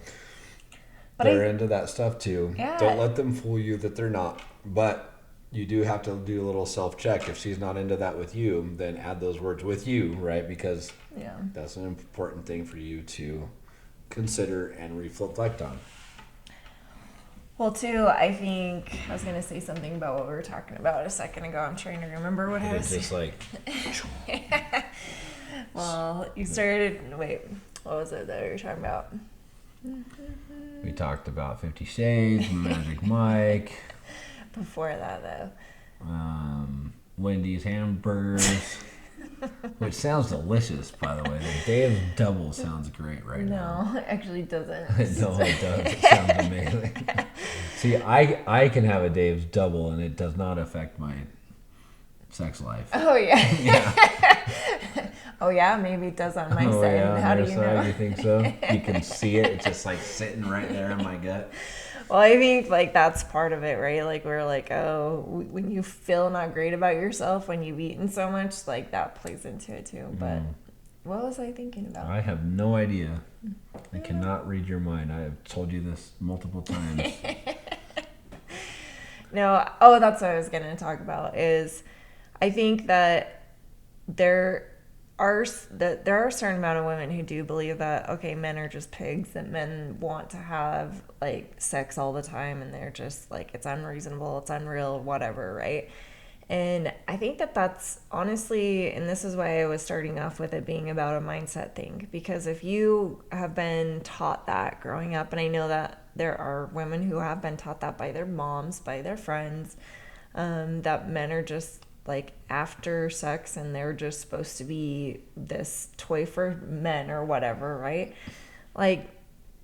But they're into that stuff too. Yeah. Don't let them fool you that they're not. But you do have to do a little self-check. If she's not into that with you, then add those words with you, right? Because that's an important thing for you to consider and reflect on. Well, too, I think I was going to say something about what we were talking about a second ago. I'm trying to remember what I was saying. Just like... Well, you started... Wait, what was it that we were talking about? We talked about 50 Shades, Magic Mike. Before that, though. Wendy's hamburgers. Which sounds delicious, by the way. The Dave's Double sounds great now. No, it actually doesn't. No, it does. It sounds amazing. See, I can have a Dave's Double, and it does not affect my sex life. Oh, yeah. Oh, yeah? Maybe it does on my side. Yeah, how do you side, know? You think so? You can see it. It's just like sitting right there in my gut. Well, I think like that's part of it, right? Like we're like, oh, when you feel not great about yourself when you've eaten so much, like that plays into it too. But what was I thinking about? I have no idea. I cannot read your mind. I have told you this multiple times. No, that's what I was going to talk about is I think that there are a certain amount of women who do believe that, okay, men are just pigs, that men want to have like sex all the time and they're just like, it's unreasonable, it's unreal, whatever, right? And I think that that's honestly, and this is why I was starting off with it being about a mindset thing, because if you have been taught that growing up, and I know that there are women who have been taught that by their moms, by their friends, that men are just like after sex and they're just supposed to be this toy for men or whatever, right? Like,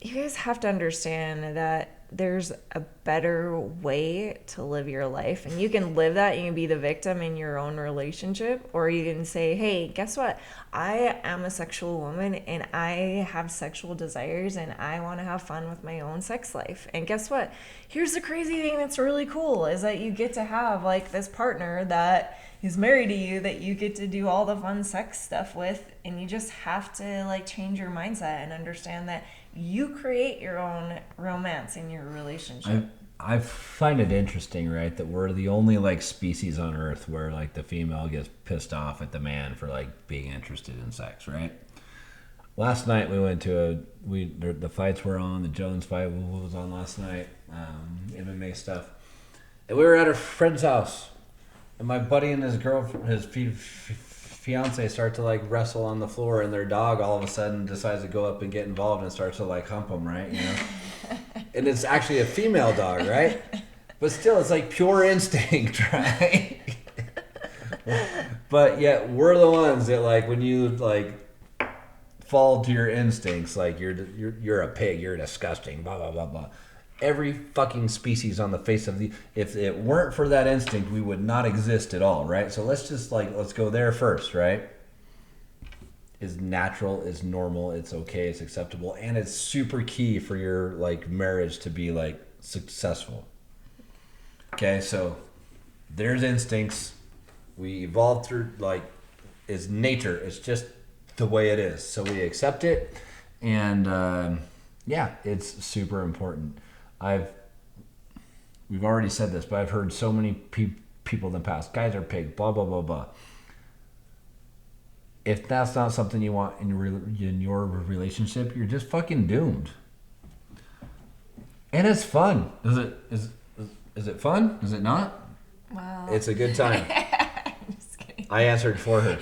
you guys have to understand that there's a better way to live your life, and you can live that. You can be the victim in your own relationship, or you can say, hey, guess what? I am a sexual woman and I have sexual desires and I want to have fun with my own sex life. And guess what? Here's the crazy thing that's really cool is that you get to have like this partner that is married to you that you get to do all the fun sex stuff with, and you just have to like change your mindset and understand that you create your own romance in your relationship. I find it interesting, right, that we're the only like species on Earth where like the female gets pissed off at the man for like being interested in sex, right? Last night we went to the fights were on. The Jones fight was on last night, MMA stuff, and we were at a friend's house, and my buddy and his girlfriend, his fiance start to like wrestle on the floor, and their dog all of a sudden decides to go up and get involved and starts to like hump them, right? You know, and it's actually a female dog, right? But still, it's like pure instinct, right? But yet we're the ones that like when you like fall to your instincts, like you're a pig, you're disgusting, blah blah blah blah. Every fucking species on the face of the, if it weren't for that instinct, we would not exist at all, right? So let's go there first, right? Is natural, is normal, it's okay, it's acceptable, and it's super key for your like marriage to be like successful. Okay, so there's instincts. We evolved through like it's nature. It's just the way it is. So we accept it, and yeah, it's super important. We've already said this, but I've heard so many people in the past, guys are pigs, blah blah blah blah. If that's not something you want in your relationship, you're just fucking doomed. And it's fun. Is it fun? Is it not? Wow. It's a good time. I'm just kidding. I answered for her.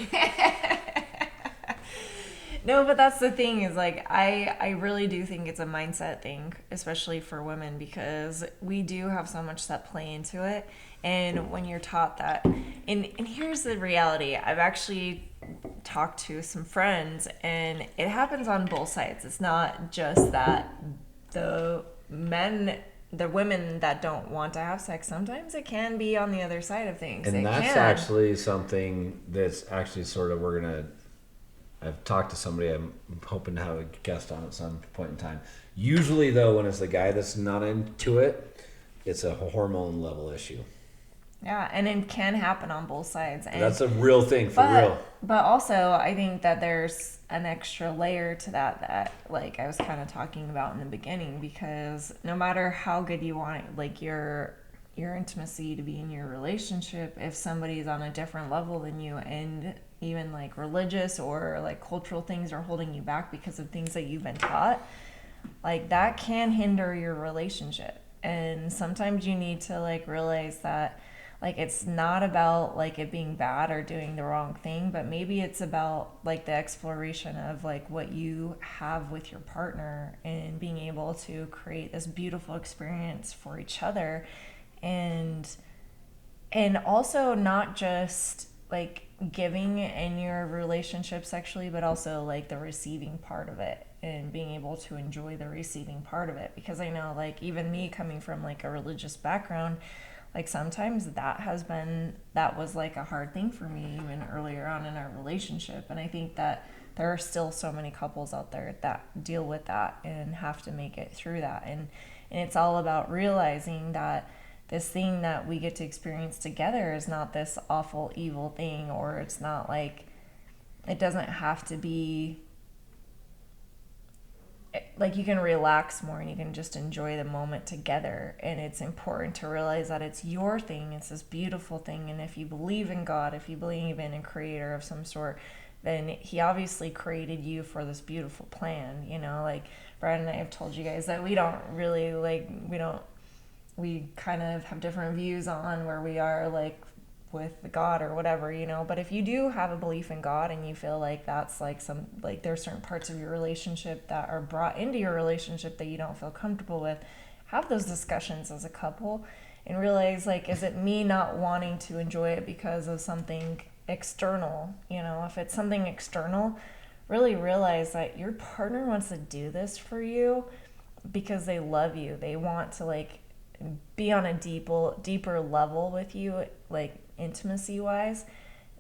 No, but that's the thing is like I really do think it's a mindset thing, especially for women, because we do have so much that play into it. And when you're taught that, and here's the reality, I've actually talked to some friends, and it happens on both sides. It's not just that the women that don't want to have sex, sometimes it can be on the other side of things. And that's actually something that's actually sort of I've talked to somebody I'm hoping to have a guest on at some point in time. Usually, though, when it's the guy that's not into it, it's a hormone level issue. Yeah, and it can happen on both sides. And, that's a real thing, for real. But also, I think that there's an extra layer to that, like, I was kind of talking about in the beginning, because no matter how good you want, like, your intimacy to be in your relationship, if somebody's on a different level than you, and even like religious or like cultural things are holding you back because of things that you've been taught, like that can hinder your relationship. And sometimes you need to like realize that like it's not about like it being bad or doing the wrong thing, but maybe it's about like the exploration of like what you have with your partner and being able to create this beautiful experience for each other. And also not just like giving in your relationship sexually, but also like the receiving part of it and being able to enjoy the receiving part of it. Because I know like even me coming from like a religious background, like sometimes that was like a hard thing for me even earlier on in our relationship. And I think that there are still so many couples out there that deal with that and have to make it through that. And it's all about realizing that this thing that we get to experience together is not this awful, evil thing, or it's not like, it doesn't have to be, like you can relax more and you can just enjoy the moment together. And it's important to realize that it's your thing, it's this beautiful thing. And if you believe in God, if you believe in a creator of some sort, then he obviously created you for this beautiful plan. You know, like Brad and I have told you guys that we kind of have different views on where we are like with God or whatever, you know. But if you do have a belief in God and you feel like that's like there's certain parts of your relationship that are brought into your relationship that you don't feel comfortable with, have those discussions as a couple and realize like, is it me not wanting to enjoy it because of something external? You know, if it's something external, really realize that your partner wants to do this for you because they love you. They want to like be on a deeper level with you, like intimacy wise,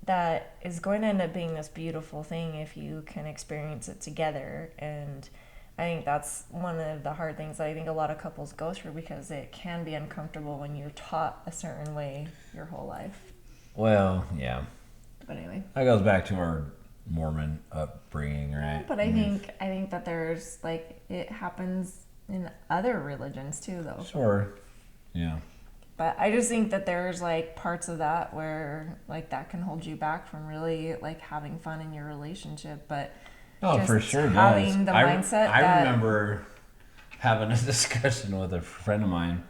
that is going to end up being this beautiful thing if you can experience it together. And I think that's one of the hard things that I think a lot of couples go through, because it can be uncomfortable when you're taught a certain way your whole life. Well, yeah. But anyway, that goes back to our Mormon upbringing, right? But I think that there's like, it happens in other religions too, though. Sure. Yeah. But I just think that there's like parts of that where like that can hold you back from really like having fun in your relationship. But for sure having does. the mindset I remember having a discussion with a friend of mine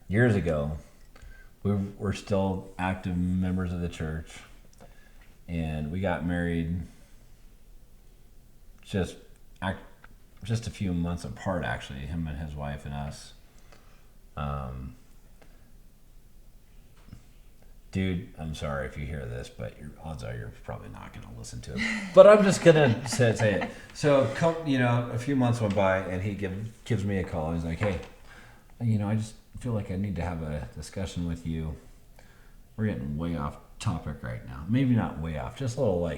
years ago we're still active members of the church, and we got married just just a few months apart, actually, him and his wife and us. Dude, I'm sorry if you hear this, but odds are you're probably not going to listen to it. But I'm just going to say it. So, a few months went by, and he gives me a call. He's like, hey, I just feel like I need to have a discussion with you. We're getting way off topic right now. Maybe not way off, just a little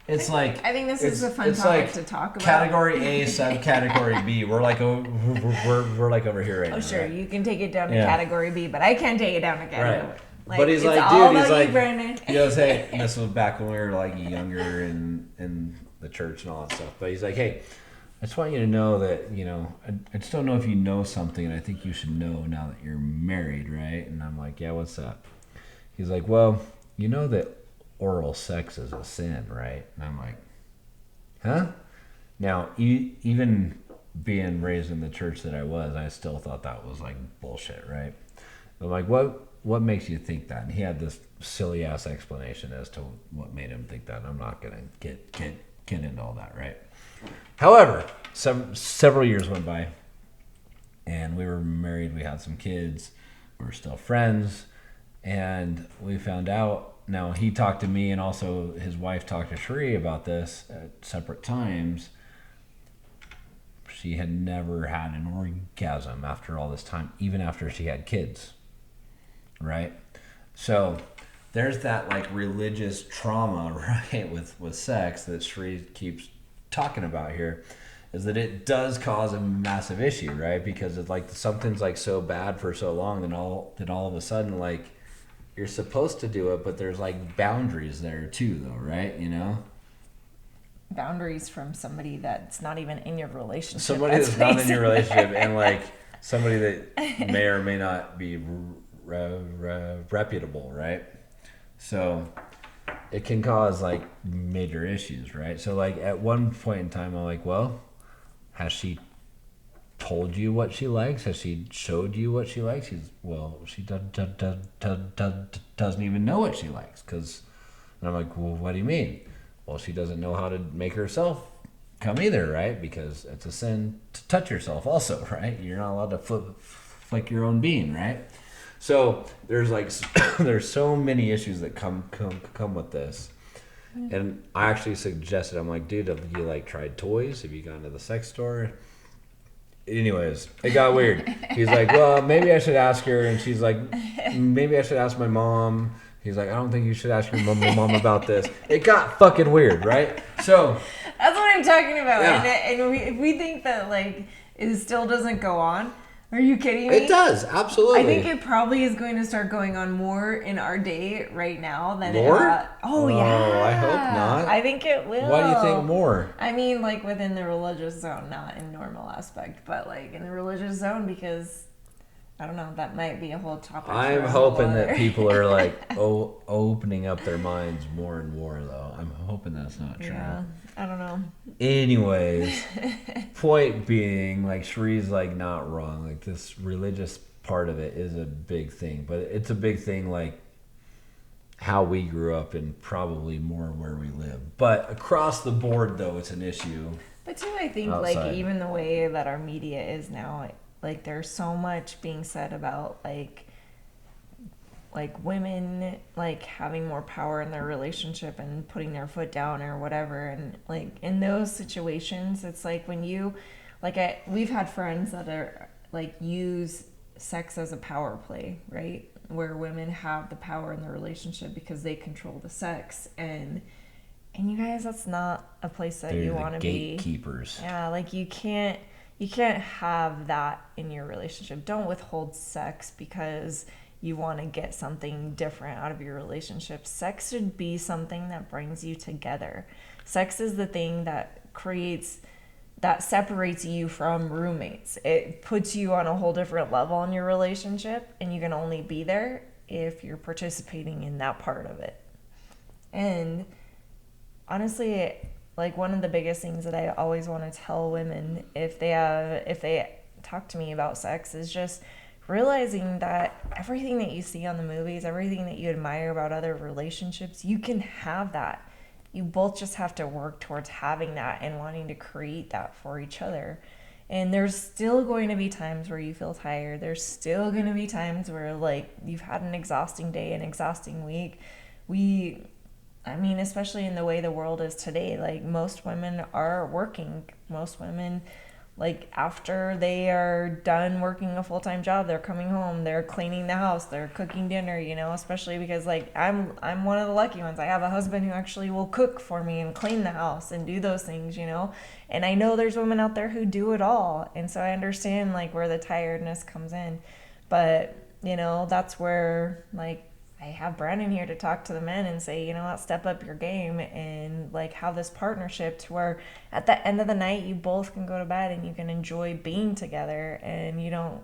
it's like I think this is a fun topic to talk about. Category A, subcategory B. We're like we're like over here right now. Oh sure, right? You can take it down to category B, but I can't take it down to category. Right. But he's like, Brandon. He goes, hey, and this was back when we were like younger in the church and all that stuff. But he's like, hey, I just want you to know that I just don't know if you know something, and I think you should know now that you're married, right? And I'm like, yeah, what's that? He's like, well, you know that oral sex is a sin, right? And I'm like, huh? Now, even being raised in the church that I was, I still thought that was like bullshit, right? I'm like, what makes you think that? And he had this silly ass explanation as to what made him think that. And I'm not gonna get into all that, right? However, several years went by, and we were married. We had some kids. We were still friends, and we found out. Now, he talked to me, and also his wife talked to Sheree about this at separate times. She had never had an orgasm after all this time, even after she had kids, right? So there's that like religious trauma, right, with sex that Sheree keeps talking about here, is that it does cause a massive issue, right? Because it's like something's like so bad for so long, then all of a sudden, like, you're supposed to do it, but there's like boundaries there too, though, right? Boundaries from somebody that's not even in your relationship. Somebody that's not in your relationship, and like somebody that may or may not be reputable, right? So it can cause like major issues, right? So like at one point in time, I'm like, well, has she told you what she likes? Has she showed you what she likes? She doesn't even know what she likes. And I'm like, well, what do you mean? Well, she doesn't know how to make herself come either, right? Because it's a sin to touch yourself also, right? You're not allowed to flick your own bean, right? So there's so many issues that come with this. And I actually suggested, I'm like, dude, have you like tried toys? Have you gone to the sex store? Anyways, it got weird. He's like, well, maybe I should ask her. And she's like, maybe I should ask my mom. He's like, I don't think you should ask your mom about this. It got fucking weird, right? So that's what I'm talking about. Yeah. And if we think that like it still doesn't go on, are you kidding me? It does, absolutely. I think it probably is going to start going on more in our day right now than more? It has. Oh, yeah. I hope not. I think it will. Why do you think more? I mean, like within the religious zone, not in normal aspect, but like in the religious zone, because I don't know, that might be a whole topic. I'm hoping that people are like opening up their minds more and more, though. I'm hoping that's not true. Yeah, I don't know. Anyways, point being, like, Sheree's like not wrong. Like, this religious part of it is a big thing, but it's a big thing like how we grew up and probably more where we live. But across the board, though, it's an issue. But too, I think outside. Like even the way that our media is now, like there's so much being said about like women like having more power in their relationship and putting their foot down or whatever, and like in those situations it's like when you we've had friends that are like use sex as a power play, right, where women have the power in the relationship because they control the sex, and you guys, that's not a place that you want to be. Gatekeepers. Yeah, like you can't have that in your relationship. Don't withhold sex because you want to get something different out of your relationship. Sex should be something that brings you together. Sex is the thing that separates you from roommates. It puts you on a whole different level in your relationship, and you can only be there if you're participating in that part of it. And honestly, like one of the biggest things that I always want to tell women if they talk to me about sex is just realizing that everything that you see on the movies, everything that you admire about other relationships, you can have that. You both just have to work towards having that and wanting to create that for each other. And there's still going to be times where you feel tired. There's still going to be times where, like, you've had an exhausting day, an exhausting week. I mean, especially in the way the world is today, like, most women are working. Most women, like, after they are done working a full-time job, they're coming home, they're cleaning the house, they're cooking dinner, you know, especially because, like, I'm one of the lucky ones. I have a husband who actually will cook for me and clean the house and do those things, you know. And I know there's women out there who do it all. And so I understand, like, where the tiredness comes in. But, you know, that's where, like, I have Brandon here to talk to the men and say, you know what, step up your game and, like, have this partnership to where at the end of the night you both can go to bed and you can enjoy being together, and you don't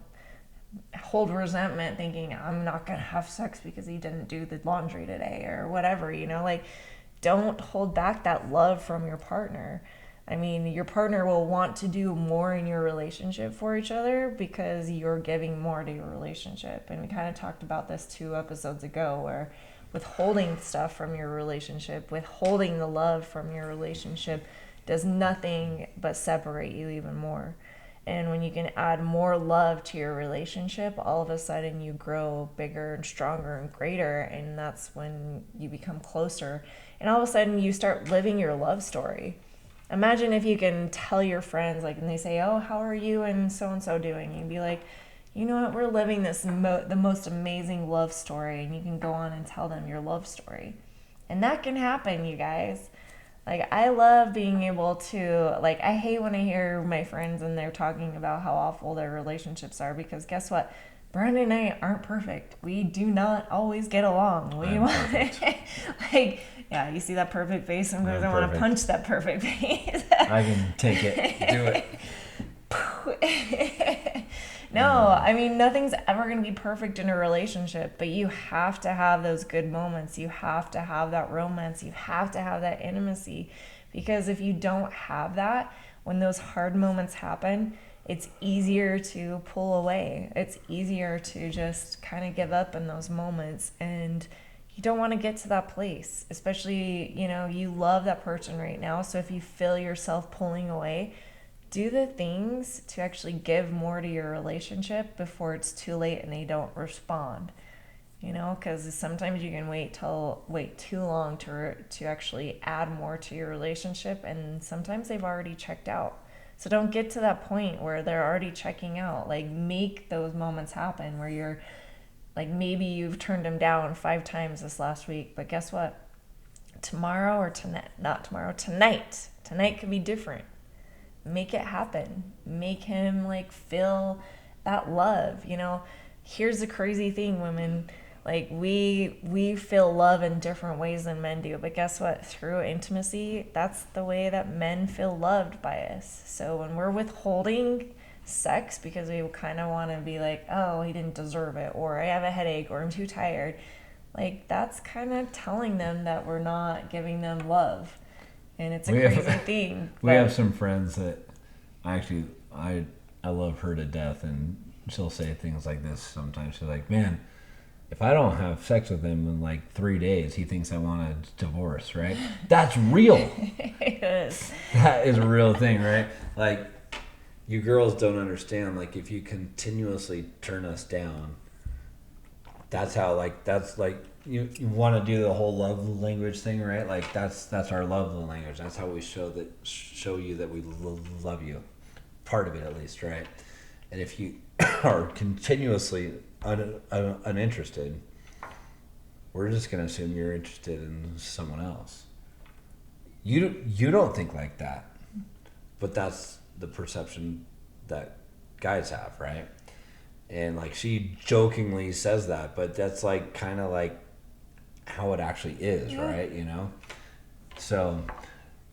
hold resentment thinking I'm not going to have sex because he didn't do the laundry today or whatever, you know. Like, don't hold back that love from your partner. I mean, your partner will want to do more in your relationship for each other because you're giving more to your relationship. And we kind of talked about this 2 episodes ago, where withholding stuff from your relationship, withholding the love from your relationship does nothing but separate you even more. And when you can add more love to your relationship, all of a sudden you grow bigger and stronger and greater, and that's when you become closer. And all of a sudden you start living your love story. Imagine if you can tell your friends, like, and they say, oh, how are you and so doing? You can be like, you know what, we're living this the most amazing love story, and you can go on and tell them your love story. And that can happen, you guys. Like, I love being able to, like, I hate when I hear my friends and they're talking about how awful their relationships are, because guess what? Brandon and I aren't perfect. We do not always get along. We want like, yeah, you see that perfect face? Sometimes I want to punch that perfect face. I can take it. Do it. No, I mean, nothing's ever going to be perfect in a relationship, but you have to have those good moments. You have to have that romance. You have to have that intimacy, because if you don't have that, when those hard moments happen, it's easier to pull away. It's easier to just kind of give up in those moments, and you don't want to get to that place, especially, you know, you love that person right now. So if you feel yourself pulling away, do the things to actually give more to your relationship before it's too late and they don't respond. You know, because sometimes you can wait too long to actually add more to your relationship, and sometimes they've already checked out. So don't get to that point where they're already checking out. Like, make those moments happen where you're, like, maybe you've turned them down 5 times this last week, but guess what? Tomorrow, or not tomorrow, tonight could be different. Make it happen. Make him, like, feel that love. You know, here's the crazy thing, women. Like, we feel love in different ways than men do, but guess what? Through intimacy, that's the way that men feel loved by us. So when we're withholding sex because we kind of want to be like, oh, he didn't deserve it, or I have a headache, or I'm too tired, like, that's kind of telling them that we're not giving them love. And it's a crazy thing. We have some friends that I love her to death, and she'll say things like this sometimes. She's like, man, if I don't have sex with him in like 3 days, he thinks I want a divorce, right? That's real. It is. That is a real thing, right? Like, you girls don't understand. Like, if you continuously turn us down, that's how, like, that's like, you want to do the whole love language thing, right? Like, that's our love language. That's how we show you that we love you. Part of it, at least, right? And if you are continuously uninterested, we're just going to assume you're interested in someone else. You don't think like that, but that's the perception that guys have, right? And, like, she jokingly says that, but that's, like, kind of like how it actually is, yeah. Right? You know? So,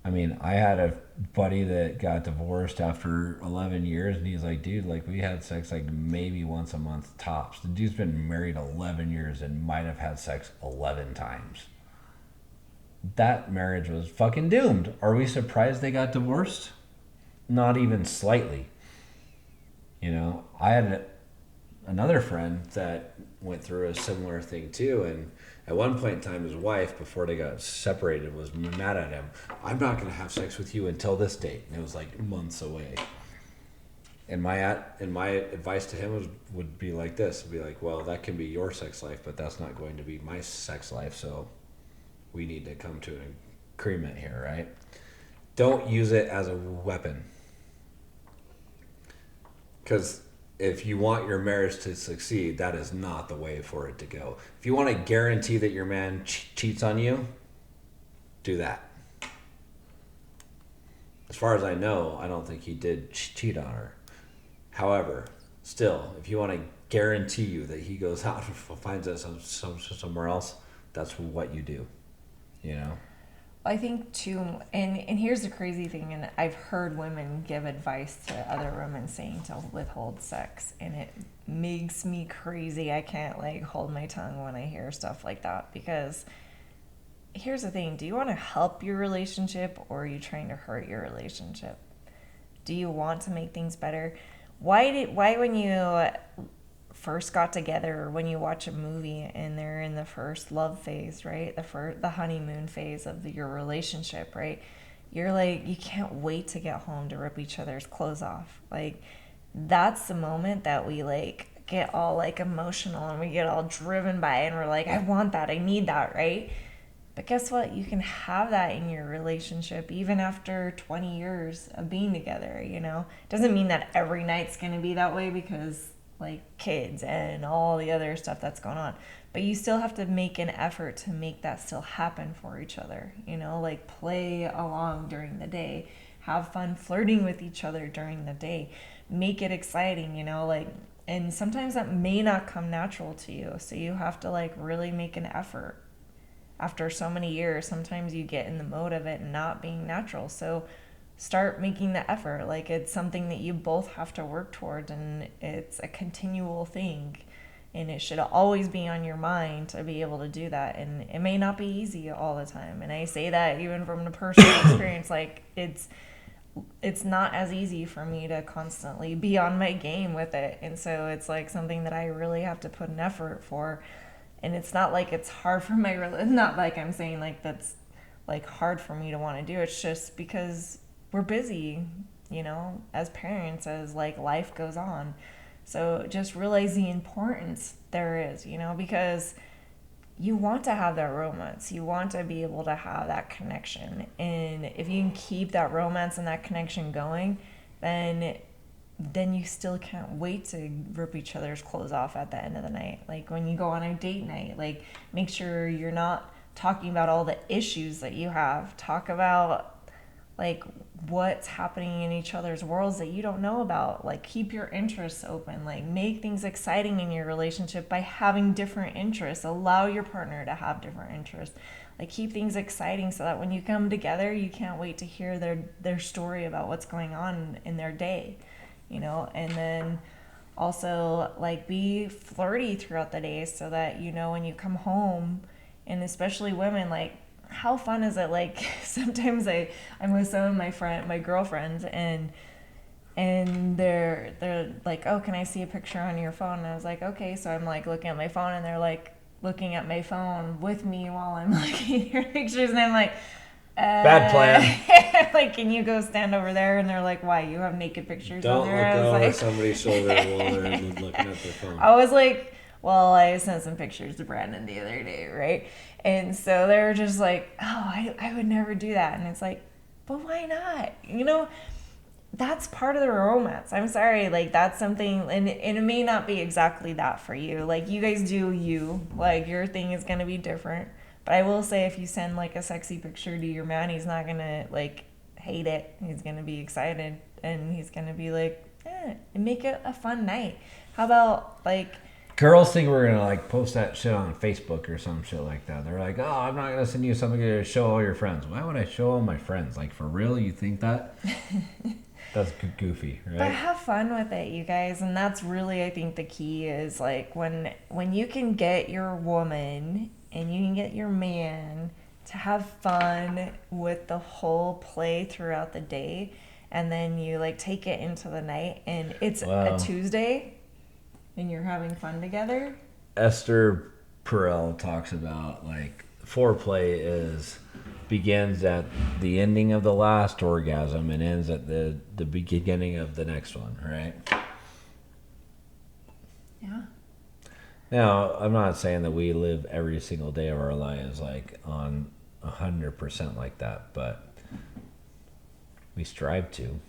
I mean, I had a buddy that got divorced after 11 years, and he's like, dude, like, we had sex like maybe once a month tops. The dude's been married 11 years and might have had sex 11 times. That marriage was fucking doomed. Are we surprised they got divorced? Not even slightly. You know, I had another friend that went through a similar thing too, and at one point in time, his wife, before they got separated, was mad at him. I'm not going to have sex with you until this date, and it was like months away. And my advice to him would be like this: would be like, well, that can be your sex life, but that's not going to be my sex life. So we need to come to an agreement here, right? Don't use it as a weapon, because if you want your marriage to succeed, that is not the way for it to go. If you want to guarantee that your man cheats on you, do that. As far as I know, I don't think he did cheat on her. However, still, if you want to guarantee you that he goes out and finds us somewhere else, that's what you do. You know? I think too, and here's the crazy thing, and I've heard women give advice to other women saying to withhold sex, and it makes me crazy. I can't like hold my tongue when I hear stuff like that, because here's the thing: do you want to help your relationship, or are you trying to hurt your relationship? Do you want to make things better? Why when you first got together, or when you watch a movie and they're in the first love phase, right? The honeymoon phase of your relationship, right? You're like, you can't wait to get home to rip each other's clothes off. Like, that's the moment that we like get all like emotional and we get all driven by it, and we're like, I want that, I need that, right? But guess what? You can have that in your relationship even after 20 years of being together, you know? Doesn't mean that every night's going to be that way, because like kids and all the other stuff that's going on. But you still have to make an effort to make that still happen for each other, you know? Like play along during the day. Have fun flirting with each other during the day. Make it exciting, you know? Like, and sometimes that may not come natural to you. So you have to like really make an effort. After so many years, sometimes you get in the mode of it not being natural. So start making the effort. Like, it's something that you both have to work towards, and it's a continual thing. And it should always be on your mind to be able to do that. And it may not be easy all the time. And I say that even from the personal experience. Like, it's not as easy for me to constantly be on my game with it. And so it's like something that I really have to put an effort for. And it's not like it's hard for not like I'm saying like that's like hard for me to want to do. It's just because we're busy, you know, as parents, as like life goes on. So just realize the importance there is, you know, because you want to have that romance. You want to be able to have that connection. And if you can keep that romance and that connection going, then you still can't wait to rip each other's clothes off at the end of the night. Like when you go on a date night, like make sure you're not talking about all the issues that you have. Talk about like what's happening in each other's worlds that you don't know about. Like keep your interests open. Like make things exciting in your relationship by having different interests. Allow your partner to have different interests. Like keep things exciting so that when you come together, you can't wait to hear their story about what's going on in their day. You know, and then also like be flirty throughout the day so that, you know, when you come home, and especially women, like how fun is it? Like sometimes I'm with some of my girlfriends, and they're like, oh, can I see a picture on your phone? And I was like, okay. So I'm like looking at my phone, and they're like looking at my phone with me while I'm looking at your pictures, and I'm like, bad plan. like, can you go stand over there? And they're like, why? You have naked pictures Don't on there? look over like, somebody's shoulder while they're looking at their phone. I was like, well, I sent some pictures to Brandon the other day, right? And so they were just like, oh, I would never do that. And it's like, but why not? You know, that's part of the romance. I'm sorry, like that's something, and it may not be exactly that for you. Like you guys do you, like your thing is gonna be different. But I will say, if you send like a sexy picture to your man, he's not gonna like hate it. He's gonna be excited, and he's gonna be like, and make it a fun night. How about like girls think we're gonna like post that shit on Facebook or some shit like that. They're like, oh, I'm not gonna send you something to show all your friends. Why would I show all my friends? Like for real, you think that? That's goofy, right? But have fun with it, you guys. And that's really, I think, the key is like when you can get your woman and you can get your man to have fun with the whole play throughout the day, and then you like take it into the night, and it's a Tuesday. and you're having fun together. Esther Perel talks about like foreplay begins at the ending of the last orgasm and ends at the beginning of the next one, right? Yeah. Now, I'm not saying that we live every single day of our lives like on 100% like that, but we strive to.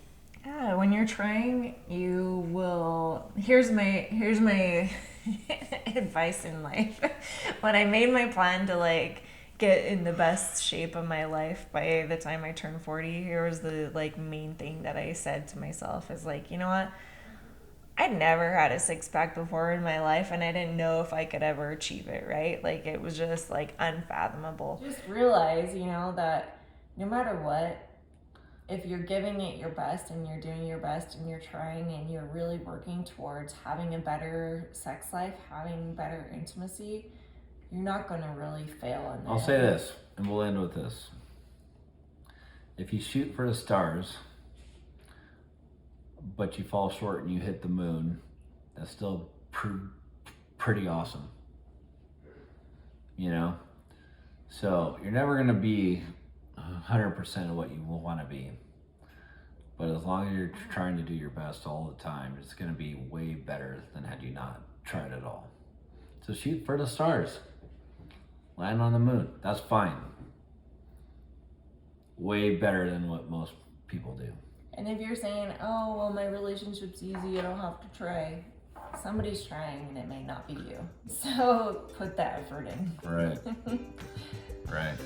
Yeah, when you're trying, you will. Here's my advice in life. When I made my plan to like get in the best shape of my life by the time I turn 40, here was the like main thing that I said to myself is like, you know what? I'd never had a six pack before in my life, and I didn't know if I could ever achieve it, right? Like, it was just like unfathomable. Just realize, that no matter what, if you're giving it your best and you're doing your best and you're trying and you're really working towards having a better sex life, having better intimacy, you're not going to really fail in that. I'll say this, and we'll end with this. If you shoot for the stars, but you fall short and you hit the moon, that's still pretty awesome. So you're never going to be 100% of what you want to be. But as long as you're trying to do your best all the time, it's going to be way better than had you not tried at all. So shoot for the stars. Land on the moon. That's fine. Way better than what most people do. And if you're saying, oh, well, my relationship's easy, I don't have to try. Somebody's trying and it may not be you. So put that effort in. Right. Right.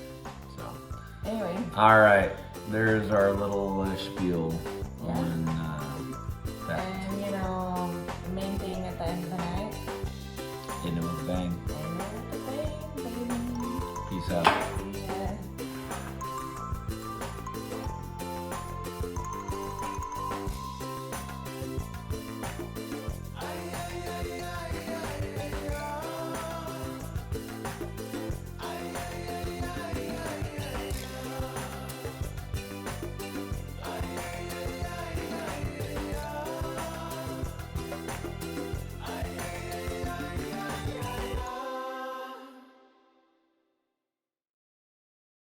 So. Anyway. All right. There's our little spiel on that. And,